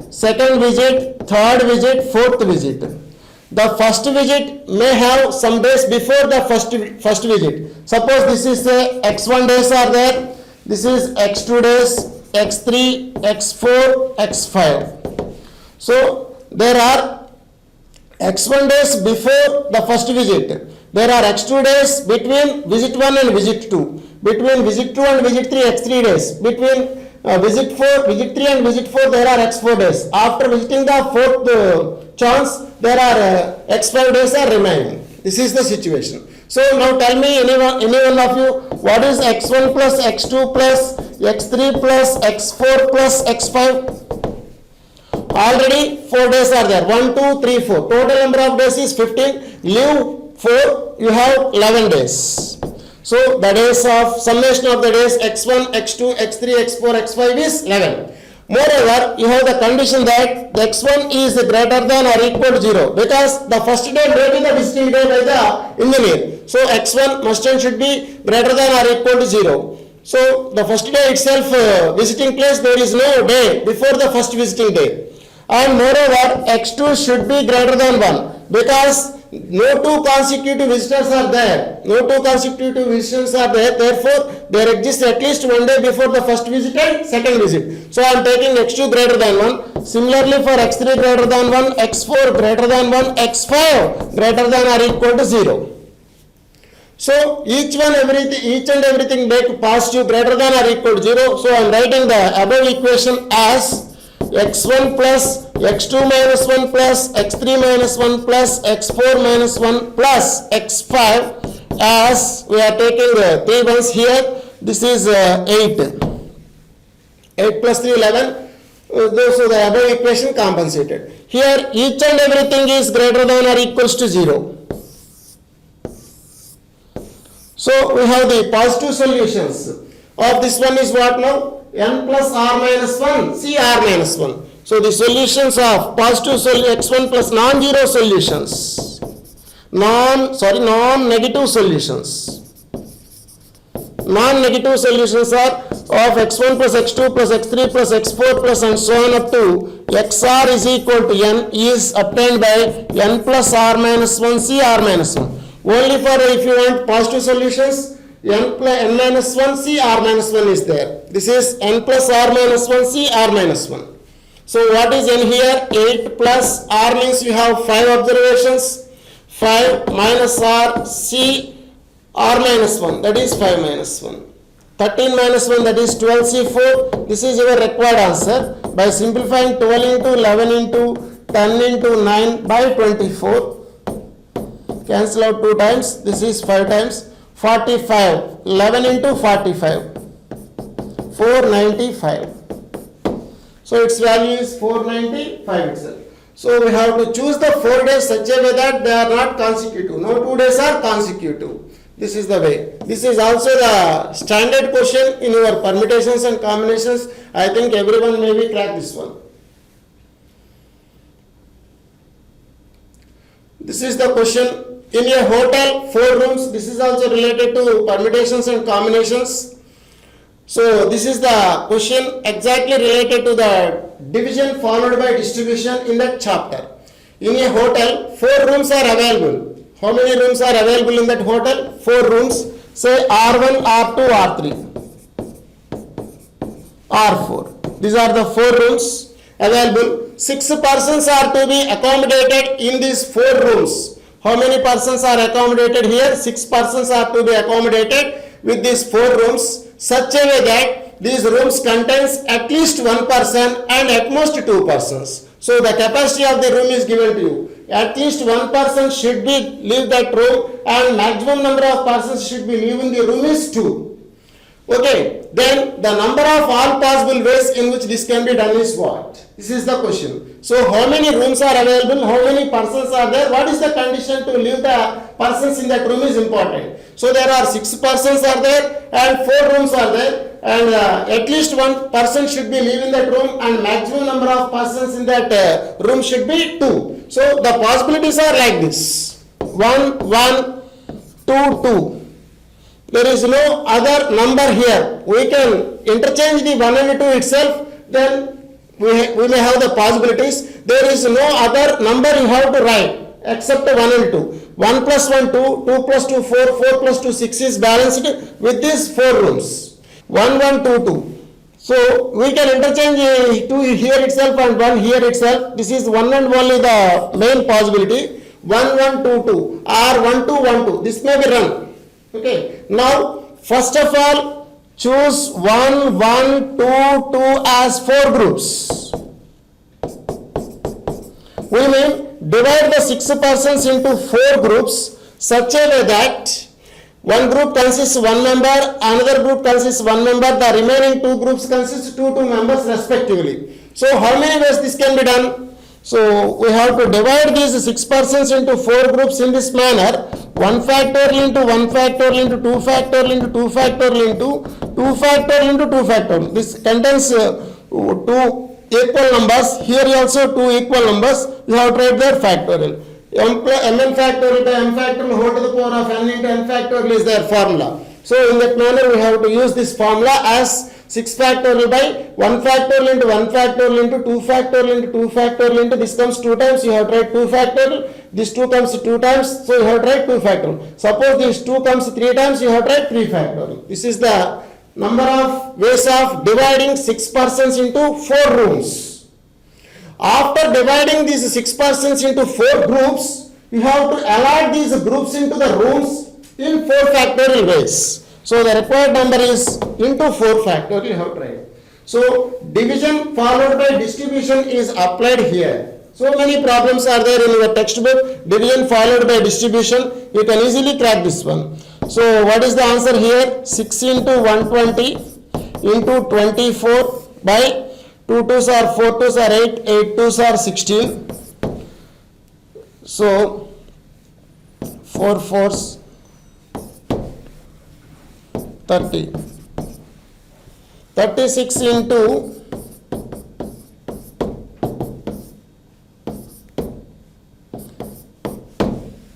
second visit, third visit, fourth visit. The first visit may have some days before the first visit. Suppose this is x1 days are there. This is x2 days, x3, x4, x5. So there are x1 days before the first visit. There are x2 days between visit 1 and visit 2. Between visit 2 and visit 3, x3 days. Between visit 3 and visit 4, there are x4 days. After visiting the fourth chance, there are x5 days are remaining. This is the situation. So now tell me, any one of you, what is x1 plus x2 plus x3 plus x4 plus x5? Already 4 days are there. 1, 2, 3, 4. Total number of days is 15. Leave 4, you have 11 days. So the days of summation of the days x1, x2, x3, x4, x5 is 11. Moreover, you have the condition that the x1 is greater than or equal to 0 because the first day may be the visiting day by the engineer. So x1 must and should be greater than or equal to 0. So the first day itself visiting place, there is no day before the first visiting day. And moreover, x2 should be greater than 1 because no two consecutive visitors are there. No two consecutive visitors are there. Therefore, there exists at least one day before the first visit and second visit. So, I am taking x2 greater than 1. Similarly, for x3 greater than 1, x4 greater than 1, x5 greater than or equal to 0. So, each and everything make positive greater than or equal to 0. So, I am writing the above equation as x1 plus x2 minus 1 plus x3 minus 1 plus x4 minus 1 plus x5 as we are taking 3 ones here. This is 8. 8 plus 3, 11. So the above equation compensated. Here each and everything is greater than or equals to 0. So we have the positive solutions of this one is what now? N plus r minus 1, c r minus 1. So the solutions of positive x1 plus non-zero solutions, non-negative solutions. Non-negative solutions are of x1 plus x2 plus x3 plus x4 plus and so on up to xr is equal to n is obtained by n plus r minus 1, c r minus 1. Only for if you want positive solutions, n minus 1 c r minus 1 is there. This is n plus r minus 1 c r minus 1. So what is n here? 8 plus r means you have 5 observations. 5 minus r c r minus 1, that is 5 minus 1. 13 minus 1, that is 12 c4. This is your required answer. By simplifying 12 into 11 into 10 into 9 by 24. Cancel out 2 times. This is 5 times. 45, 11 into 45, 495. So its value is 495 itself. So we have to choose the 4 days such a way that they are not consecutive. No 2 days are consecutive. This is the way. This is also the standard question in your permutations and combinations. I think everyone maybe crack this one. This is the question. In a hotel, 4 rooms, this is also related to permutations and combinations. So this is the question exactly related to the division followed by distribution in that chapter. In a hotel, 4 rooms are available. How many rooms are available in that hotel? 4 rooms. Say R1, R2, R3, R4. These are the 4 rooms available. 6 persons are to be accommodated in these 4 rooms. How many persons are accommodated here? 6 persons are to be accommodated with these 4 rooms, such a way that these rooms contains at least 1 person and at most 2 persons. So the capacity of the room is given to you. At least 1 person should be leave that room and maximum number of persons should be leaving the room is 2. Okay, then the number of all possible ways in which this can be done is what? This is the question. So how many rooms are available? How many persons are there? What is the condition to leave the persons in that room is important. So there are 6 persons are there and 4 rooms are there and at least 1 person should be leaving that room and maximum number of persons in that room should be 2. So the possibilities are like this. 1, 1, 2, 2. There is no other number here. We can interchange the 1 and 2 itself, then we may have the possibilities. There is no other number you have to write except 1 and 2. 1 plus 1, 2, 2 plus 2, 4, 4 plus 2, 6 is balanced with these 4 rooms. 1, 1, 2, 2. So we can interchange 2 here itself and 1 here itself. This is one and only the main possibility. 1, 1, 2, 2 or 1, 2, 1, 2. This may be run. Okay. Now, first of all, choose 1, 1, 2, 2 as 4 groups. We mean divide the 6 persons into 4 groups such a way that one group consists 1 member, another group consists 1 member, the remaining 2 groups consist 2 members respectively. So how many ways this can be done? So we have to divide these 6% into 4 groups in this manner. 1 factorial into 1 factorial into 2 factorial into 2 factorial into 2 factorial into 2 factorial. This contains 2 equal numbers. Here also 2 equal numbers. You have to write their factorial. Mn factorial by m factorial whole to the power of n into n factorial is their formula. So in that manner we have to use this formula as 6 factorial by 1 factorial into 1 factorial into 2 factorial into 2 factorial into this comes 2 times, you have to write 2 factorial, this 2 comes 2 times, so you have to write 2 factorial. Suppose this 2 comes 3 times, you have to write 3 factorial. This is the number of ways of dividing 6% into 4 rooms. After dividing these 6% into 4 groups, you have to allot these groups into the rooms in 4 factorial ways. So the required number is into 4 factorial you have to write. So division followed by distribution is applied here. So many problems are there in your textbook. Division followed by distribution. You can easily crack this one. So what is the answer here? 6 into 120 into 24 by 2 2s are 4 2s are 8, 8 2s are 16. So 4 4s 30. 36 into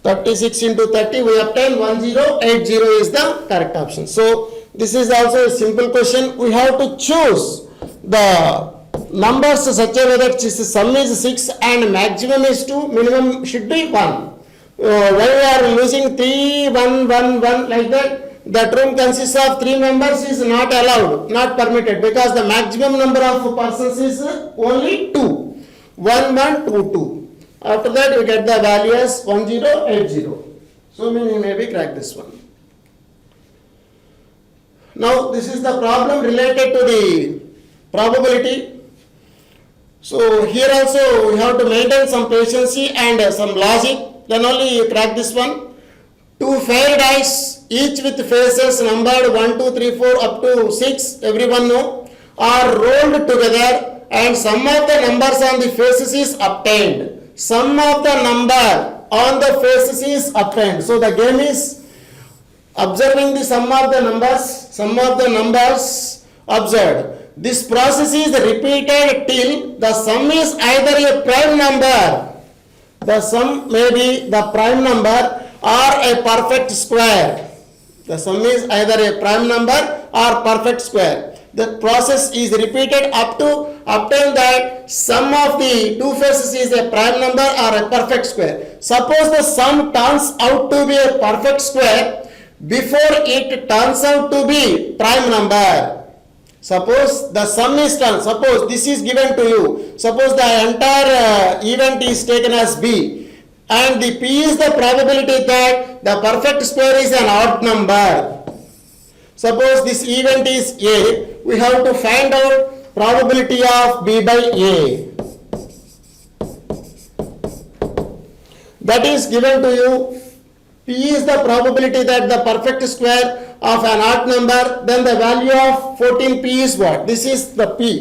36 into 30 we obtain 1080 is the correct option. So this is also a simple question. We have to choose the numbers such a way that sum is 6 and maximum is 2, minimum should be 1. When we are using 3 1 1 1 like that, that room consists of 3 members is not allowed, not permitted, because the maximum number of persons is only 2. 1 1 2 2. After that we get the value as 1080. So maybe crack this one. Now this is the problem related to the probability. So here also we have to maintain some patience and some logic, then only you crack this one. 2 fair dice, each with faces numbered 1 2 3 4 up to 6, everyone know, are rolled together and sum of the numbers on the faces is obtained. Sum of the number on the faces is obtained. So the game is observing the sum of the numbers observed. This process is repeated till the sum is either a prime number, the sum may be the prime number or a perfect square. The sum is either a prime number or perfect square. The process is repeated up to obtain that sum of the two faces is a prime number or a perfect square. Suppose the sum turns out to be a perfect square before it turns out to be prime number. Suppose the sum is done, suppose this is given to you, suppose the entire event is taken as B and the P is the probability that the perfect square is an odd number. Suppose this event is A, we have to find out probability of B by A. That is given to you. P is the probability that the perfect square of an odd number, then the value of 14P is what? This is the P.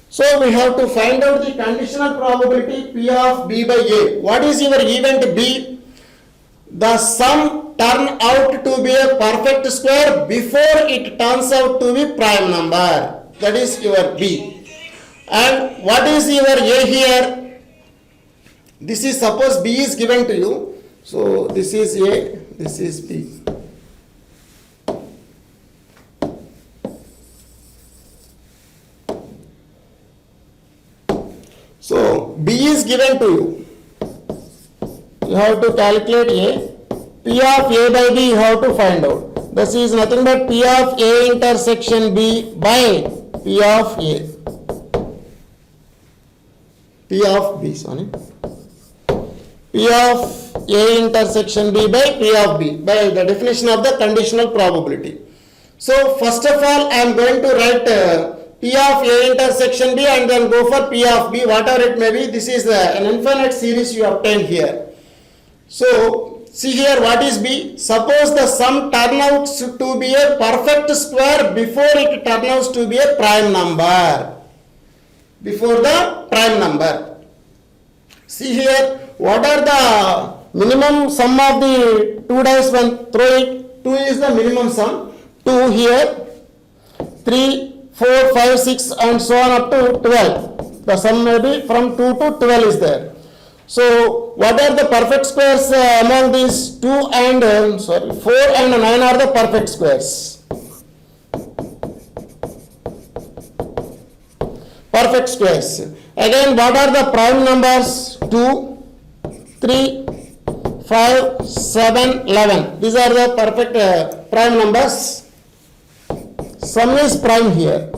So we have to find out the conditional probability P of B by A. What is your event B? The sum turn out to be a perfect square before it turns out to be prime number. That is your B. And what is your A here? This is, suppose B is given to you. So this is A, this is B. So B is given to you. You have to calculate A. P of A by B you have to find out. This is nothing but P of A intersection B by P of A. P of B, sorry. P of A intersection B by P of B by the definition of the conditional probability. So first of all I am going to write P of A intersection B and then go for P of B, whatever it may be. This is an infinite series you obtain here. So see here, what is B? Suppose the sum turns out to be a perfect square before it turns out to be a prime number. before the prime number. See here, what are the minimum sum of the two dice when throw it? 2 is the minimum sum. 2 here, 3, 4, 5, 6 and so on up to 12. The sum may be from 2 to 12 is there. So what are the perfect squares among these 2 and 4 and 9 are the perfect squares. Perfect squares. Again, what are the prime numbers? 2, 3, 5, 7, 11. These are the perfect prime numbers. Sum is prime here.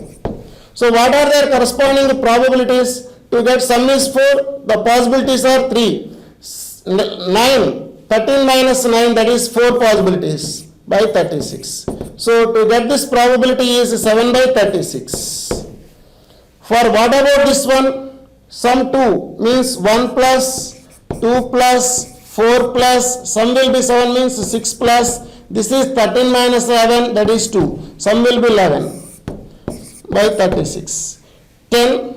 So what are their corresponding probabilities? To get sum is 4, the possibilities are 3. 9, 13 minus 9, that is 4 possibilities by 36. So to get this probability is 7 by 36. For what about this one? Sum 2 means 1 plus, 2 plus, 4 plus, sum will be 7 means 6 plus, this is 13 minus 11, that is 2, sum will be 11 by 36. 10,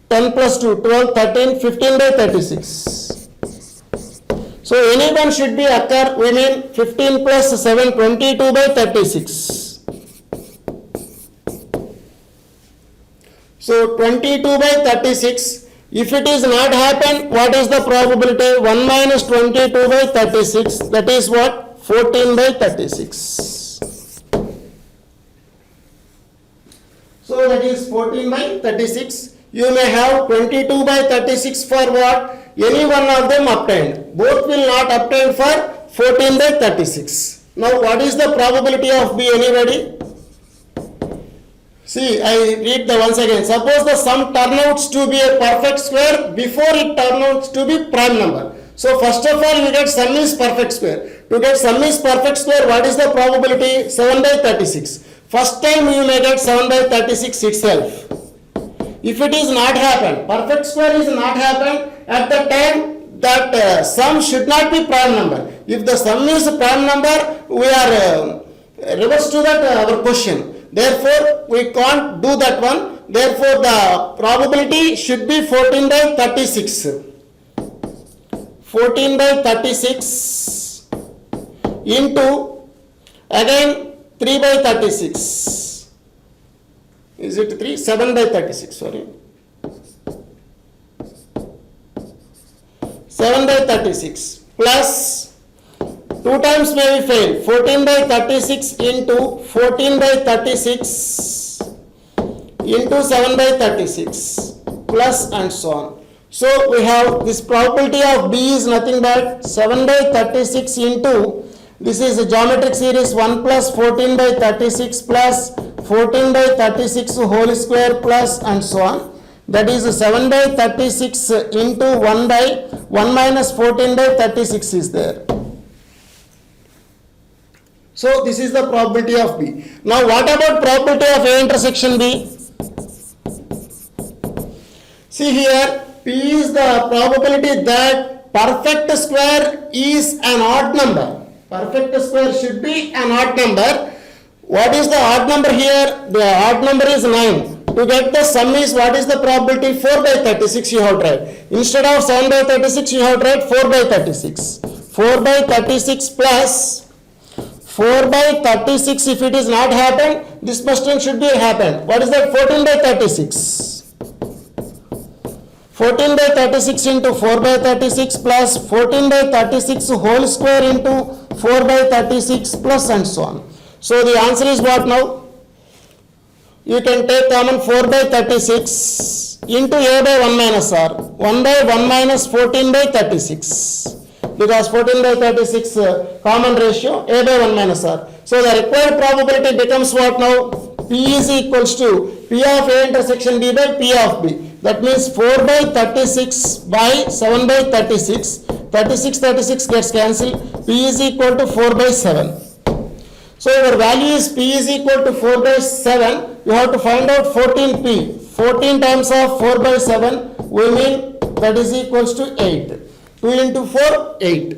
10 plus 2, 12, 13, 15 by 36. So anyone should be occur, we mean 15 plus 7, 22 by 36. So 22 by 36, if it is not happen, what is the probability? 1 minus 22 by 36, that is what? 14 by 36. So that is 14 by 36. You may have 22 by 36 for what? Any one of them obtained. Both will not obtain for 14 by 36. Now what is the probability of B, anybody? See, I read the once again. Suppose the sum turns out to be a perfect square before it turns out to be prime number. So first of all, you get sum is perfect square. To get sum is perfect square, what is the probability? 7 by 36. First time you may get 7 by 36 itself. If it is not happen, perfect square is not happen, at the time that sum should not be prime number. If the sum is prime number, we are reverse to that our question. Therefore, we can't do that one. Therefore, the probability should be 14 by 36. 14 by 36 into again 3 by 36. Is it 3? 7 by 36, sorry. 7 by 36 plus 2 times may be failed. 14 by 36 into 14 by 36 into 7 by 36 plus and so on. So we have this probability of B is nothing but 7 by 36 into, this is a geometric series, 1 plus 14 by 36 plus 14 by 36 whole square plus and so on. That is 7 by 36 into 1 by 1 minus 14 by 36 is there. So this is the probability of B. Now what about probability of A intersection B? See here, P is the probability that perfect square is an odd number. Perfect square should be an odd number. What is the odd number here? The odd number is 9. To get the sum is, what is the probability? 4 by 36 you have tried. Instead of 7 by 36 you have tried 4 by 36. 4 by 36 plus 4 by 36, if it is not happened, this question should be happened. What is that? 14 by 36. 14 by 36 into 4 by 36 plus 14 by 36 whole square into 4 by 36 plus and so on. So the answer is what now? You can take common 4 by 36 into A by 1 minus R. 1 by 1 minus 14 by 36. Because 14 by 36 common ratio, A by 1 minus R. So the required probability becomes what now? P is equals to P of A intersection B by P of B. That means 4 by 36 by 7 by 36. 36 gets cancelled. P is equal to 4 by 7. So your value is P is equal to 4 by 7. You have to find out 14P. 14 times of 4 by 7, we mean that is equals to 8. 2 into 4, 8.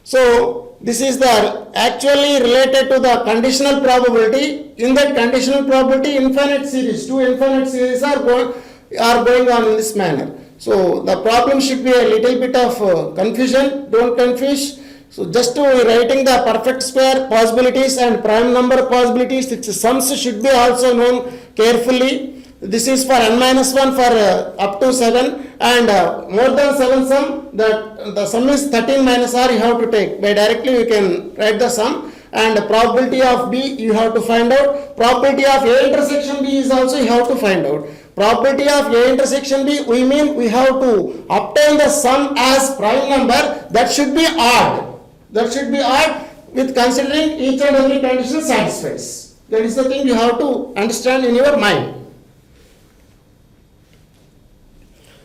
So this is the actually related to the conditional probability. In that conditional probability, infinite series, two infinite series are going, are going on in this manner. So the problem should be a little bit of confusion, don't confuse. So just to writing the perfect square possibilities and prime number possibilities, its sums should be also known carefully. This is for n minus 1 for up to 7, and more than 7 sum, the sum is 13 minus r you have to take. By directly you can write the sum, and probability of B you have to find out. Probability of A intersection B is also you have to find out. Probability of A intersection B, we mean we have to obtain the sum as prime number that should be odd. That should be odd with considering each and every condition satisfies. That is the thing you have to understand in your mind.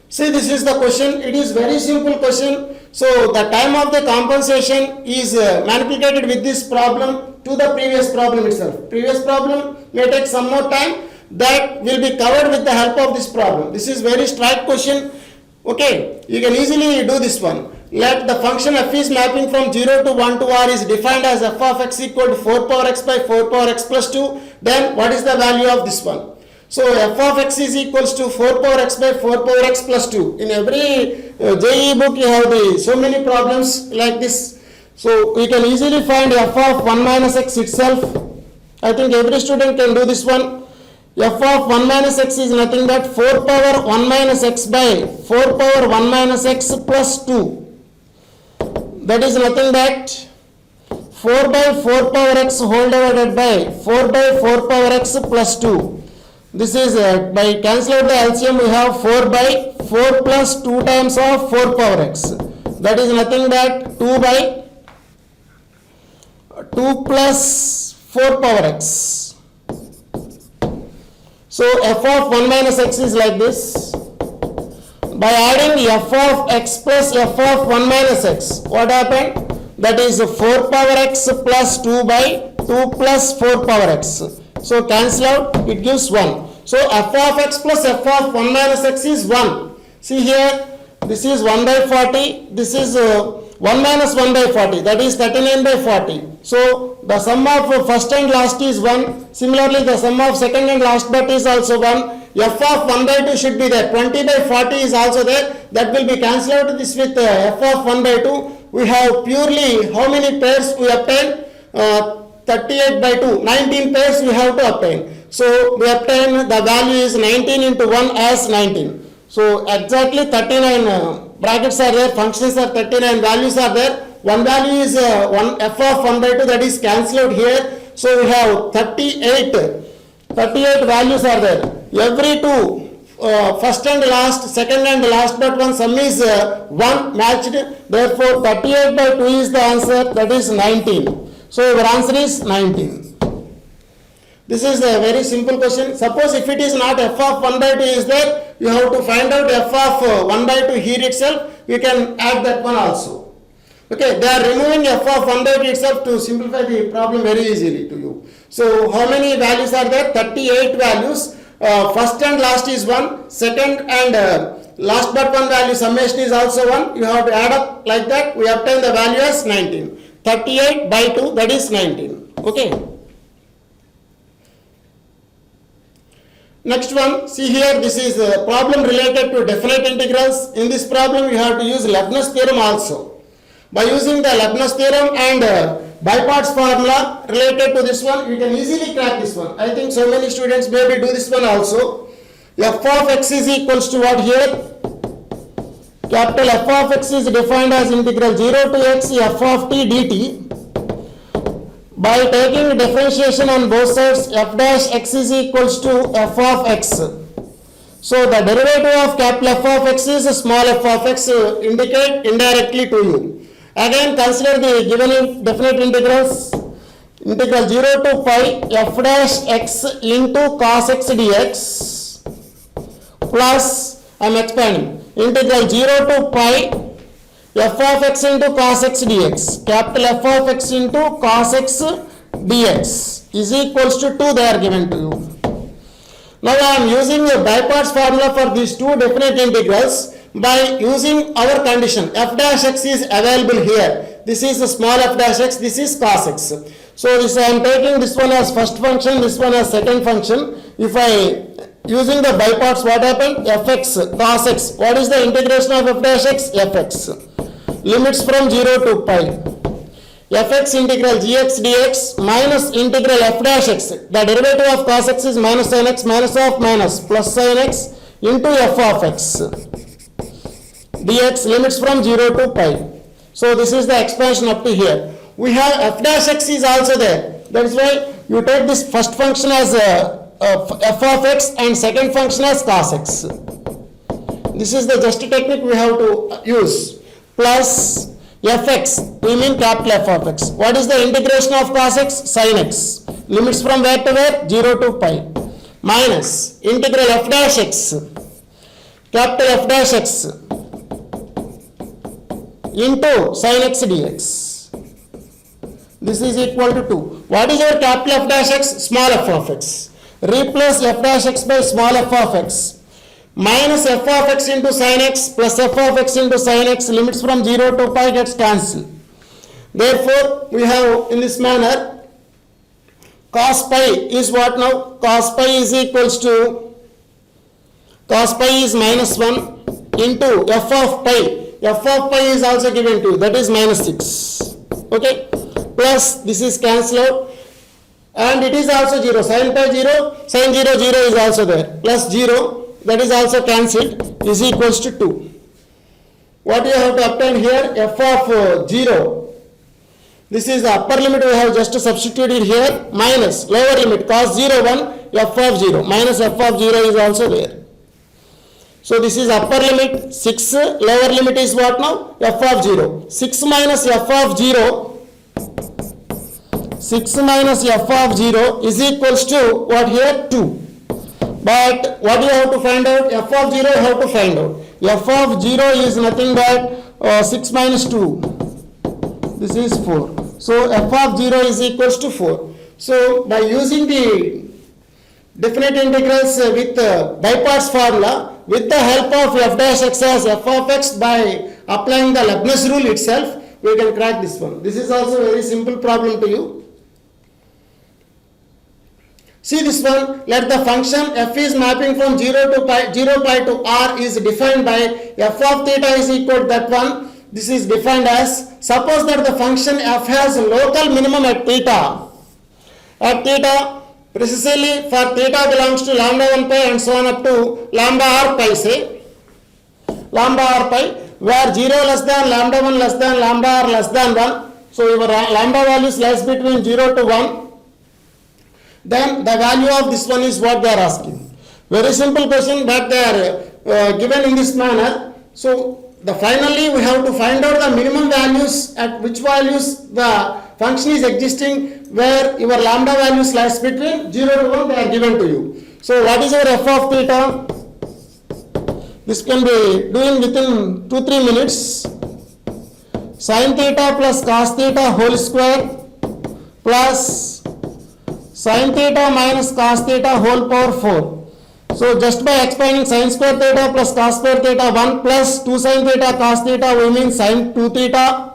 See, this is the question. It is very simple question. So the time of the compensation is manipulated with this problem to the previous problem itself. Previous problem may take some more time. That will be covered with the help of this problem. This is very straight question. Okay, you can easily do this one. Let the function f is mapping from 0 to 1 to r is defined as f of x equal to 4 power x by 4 power x plus 2. Then what is the value of this one? So f of x is equals to 4 power x by 4 power x plus 2. In every JEE book you have so many problems like this. So we can easily find f of 1 minus x itself. I think every student can do this one. F of 1 minus x is nothing but 4 power 1 minus x by 4 power 1 minus x plus 2. That is nothing but 4 by 4 power x whole divided by 4 by 4 power x plus 2. This is by cancel out the LCM we have 4 by 4 plus 2 times of 4 power x. That is nothing but 2 by 2 plus 4 power x. So f of 1 minus x is like this. By adding f of x plus f of 1 minus x, what happened? That is 4 power x plus 2 by 2 plus 4 power x. So cancel out, it gives 1. So f of x plus f of 1 minus x is 1. See here, this is 1 by 40, this is 1 minus 1 by 40, that is 39 by 40. So the sum of first and last is 1. Similarly, the sum of second and last but is also 1. F of 1 by 2 should be there. 20 by 40 is also there. That will be cancelled out this with f of 1 by 2. We have purely how many pairs we obtain? 38 by 2. 19 pairs we have to obtain. So we obtain the value is 19 into 1 as 19. So exactly 39 brackets are there, functions are 39, values are there. One value is f of 1 by 2, that is cancelled out here. So we have 38 values are there. Every two, first and last, second and last but one sum is 1 matched. Therefore 38 by 2 is the answer, that is 19. So your answer is 19. This is a very simple question. Suppose if it is not f of 1 by 2 is there, you have to find out f of 1 by 2 here itself. You can add that one also. Okay, they are removing f of 1 by 2 itself to simplify the problem very easily to you. So how many values are there? 38 values. First and last is 1. Second and last but one value summation is also 1. You have to add up like that. We obtain the value as 19. 38 by 2, that is 19. Okay. Next one, see here, this is a problem related to definite integrals. In this problem, you have to use Leibniz theorem also. By using the Leibniz theorem and by-parts formula related to this one, you can easily crack this one. I think so many students maybe do this one also. F of x is equals to what here? Capital F of x is defined as integral 0 to x f of t dt. By taking differentiation on both sides, f dash x is equals to f of x. So the derivative of capital F of x is small f of x, indicate indirectly to you. Again consider the given definite integrals. Integral 0 to pi f dash x into cos x dx plus, I am expanding, integral 0 to pi f of x into cos x dx, capital F of x into cos x dx is equals to 2, they are given to you. Now I am using the by-parts formula for these two definite integrals by using our condition. F dash x is available here. This is a small f dash x, this is cos x. So this I am taking this one as first function, this one as second function. If I using the by parts, what happened? Fx cos x. What is the integration of f dash x? Fx. Limits from 0 to pi. Fx integral gx dx minus integral f dash x. The derivative of cos x is minus sin x minus of minus plus sin x into f of x. Dx limits from 0 to pi. So this is the expansion up to here. We have f dash x is also there. That is why you take this first function as f of x and second function as cos x. This is the just technique we have to use. Plus fx, we mean capital F of x. What is the integration of cos x? Sin x. Limits from where to where? 0 to pi. Minus integral f dash x, capital F dash x into sin x dx. This is equal to 2. What is our capital F dash x? Small f of x. Replace f dash x by small f of x. Minus f of x into sin x plus f of x into sin x, limits from 0 to pi gets cancelled. Therefore, we have in this manner, cos pi is what now? Cos pi is equals to, cos pi is minus 1 into f of pi. F of pi is also given to you, that is minus 6. Okay, plus this is cancelled out and it is also 0. Sin pi 0, sin 0 0 is also there, plus 0, that is also cancelled, is equals to 2. What you have to obtain here? F of 0. This is the upper limit we have just substituted here, minus lower limit cos 0 1, f of 0, minus f of 0 is also there. So this is upper limit 6, lower limit is what now? F of 0. 6 minus f of 0, 6 minus f of 0 is equals to what here? 2. But what you have to find out? F of 0 you have to find out. F of 0 is nothing but 6 minus 2. This is 4. So f of 0 is equals to 4. So by using the definite integrals with by parts formula, with the help of f dash x as f of x, by applying the Leibniz rule itself, we can crack this one. This is also a very simple problem to you. See this one, let the function f is mapping from 0 to pi, 0 pi to r is defined by f of theta is equal to that one. This is defined as, suppose that the function f has local minimum at theta. At theta, precisely for theta belongs to lambda 1 pi and so on up to lambda r pi, say. Lambda r pi, where 0 less than lambda 1 less than lambda r less than 1. So your lambda values lies between 0 to 1. Then the value of this one is what they are asking. Very simple question, but they are given in this manner. So finally we have to find out the minimum values, at which values the function is existing, where your lambda values lies between 0 to 1, they are given to you. So what is your f of theta? This can be doing within 2-3 minutes. Sin theta plus cos theta whole square plus sin theta minus cos theta whole power 4. So just by expanding sin square theta plus cos square theta 1 plus 2 sin theta cos theta, we mean sin 2 theta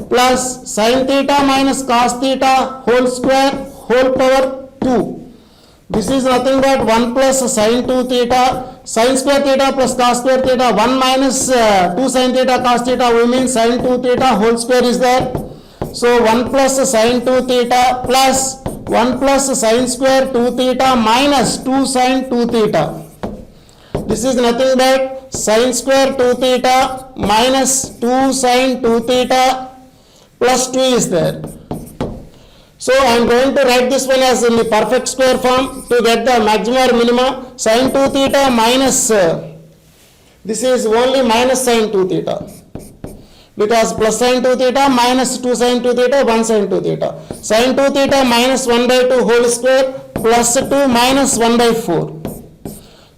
plus sin theta minus cos theta whole square whole power 2. This is nothing but 1 plus sin 2 theta, sin square theta plus cos square theta 1 minus 2 sin theta cos theta, we mean sin 2 theta whole square is there. So 1 plus sin 2 theta plus 1 plus sin square 2 theta minus 2 sin 2 theta. This is nothing but sin square 2 theta minus 2 sin 2 theta plus 2 is there. So I am going to write this one as in the perfect square form to get the maximum or minima. Sin 2 theta minus, this is only minus sin 2 theta. Because plus sin 2 theta minus 2 sin 2 theta 1 sin 2 theta. Sin 2 theta minus 1 by 2 whole square plus 2 minus 1 by 4.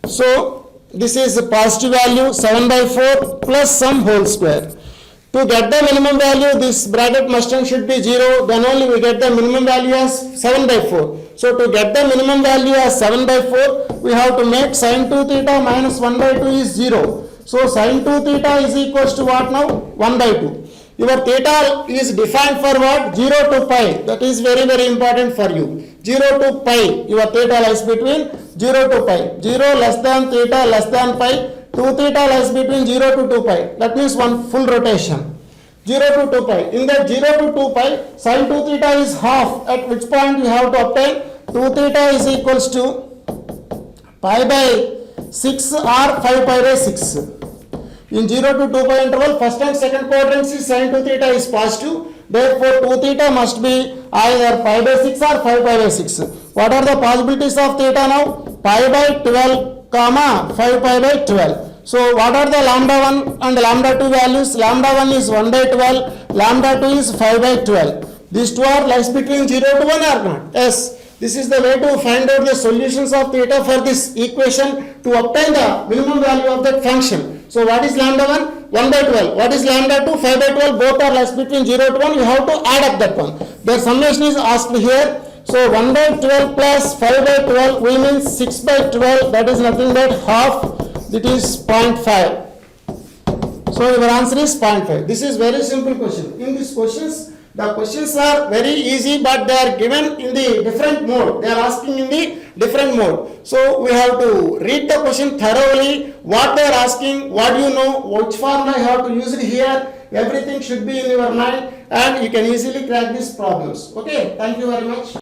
So this is a positive value 7 by 4 plus some whole square. To get the minimum value, this bracket must and should be 0, then only we get the minimum value as 7 by 4. So to get the minimum value as 7 by 4, we have to make sin 2 theta minus 1 by 2 is 0. So sin 2 theta is equals to what now? 1 by 2. Your theta is defined for what? 0 to pi. That is very, very important for you. 0 to pi, your theta lies between 0 to pi. 0 less than theta less than pi. 2 theta lies between 0 to 2 pi. That means one full rotation. 0 to 2 pi. In that 0 to 2 pi, sin 2 theta is half. At which point you have to obtain 2 theta is equals to pi by 6 or 5 pi by 6. In 0 to 2 pi interval, first and second quadrants is sin 2 theta is positive. Therefore, 2 theta must be either pi by 6 or 5 pi by 6. What are the possibilities of theta now? Pi by 12 comma 5 pi by 12. So what are the lambda 1 and lambda 2 values? Lambda 1 is 1 by 12, lambda 2 is 5 by 12. These two are lies between 0 to 1 or not? Yes. This is the way to find out the solutions of theta for this equation to obtain the minimum value of that function. So what is lambda 1? 1 by 12. What is lambda 2? 5 by 12. Both are lies between 0 to 1. You have to add up that one. Their summation is asked here. So 1 by 12 plus 5 by 12 will mean 6 by 12. That is nothing but half. It is 0.5. So your answer is 0.5. This is very simple question. In these questions, the questions are very easy, but they are given in the different mode. They are asking in the different mode. So we have to read the question thoroughly. What they are asking, what do you know, which formula you have to use it here. Everything should be in your mind, and you can easily crack these problems. Okay, thank you very much.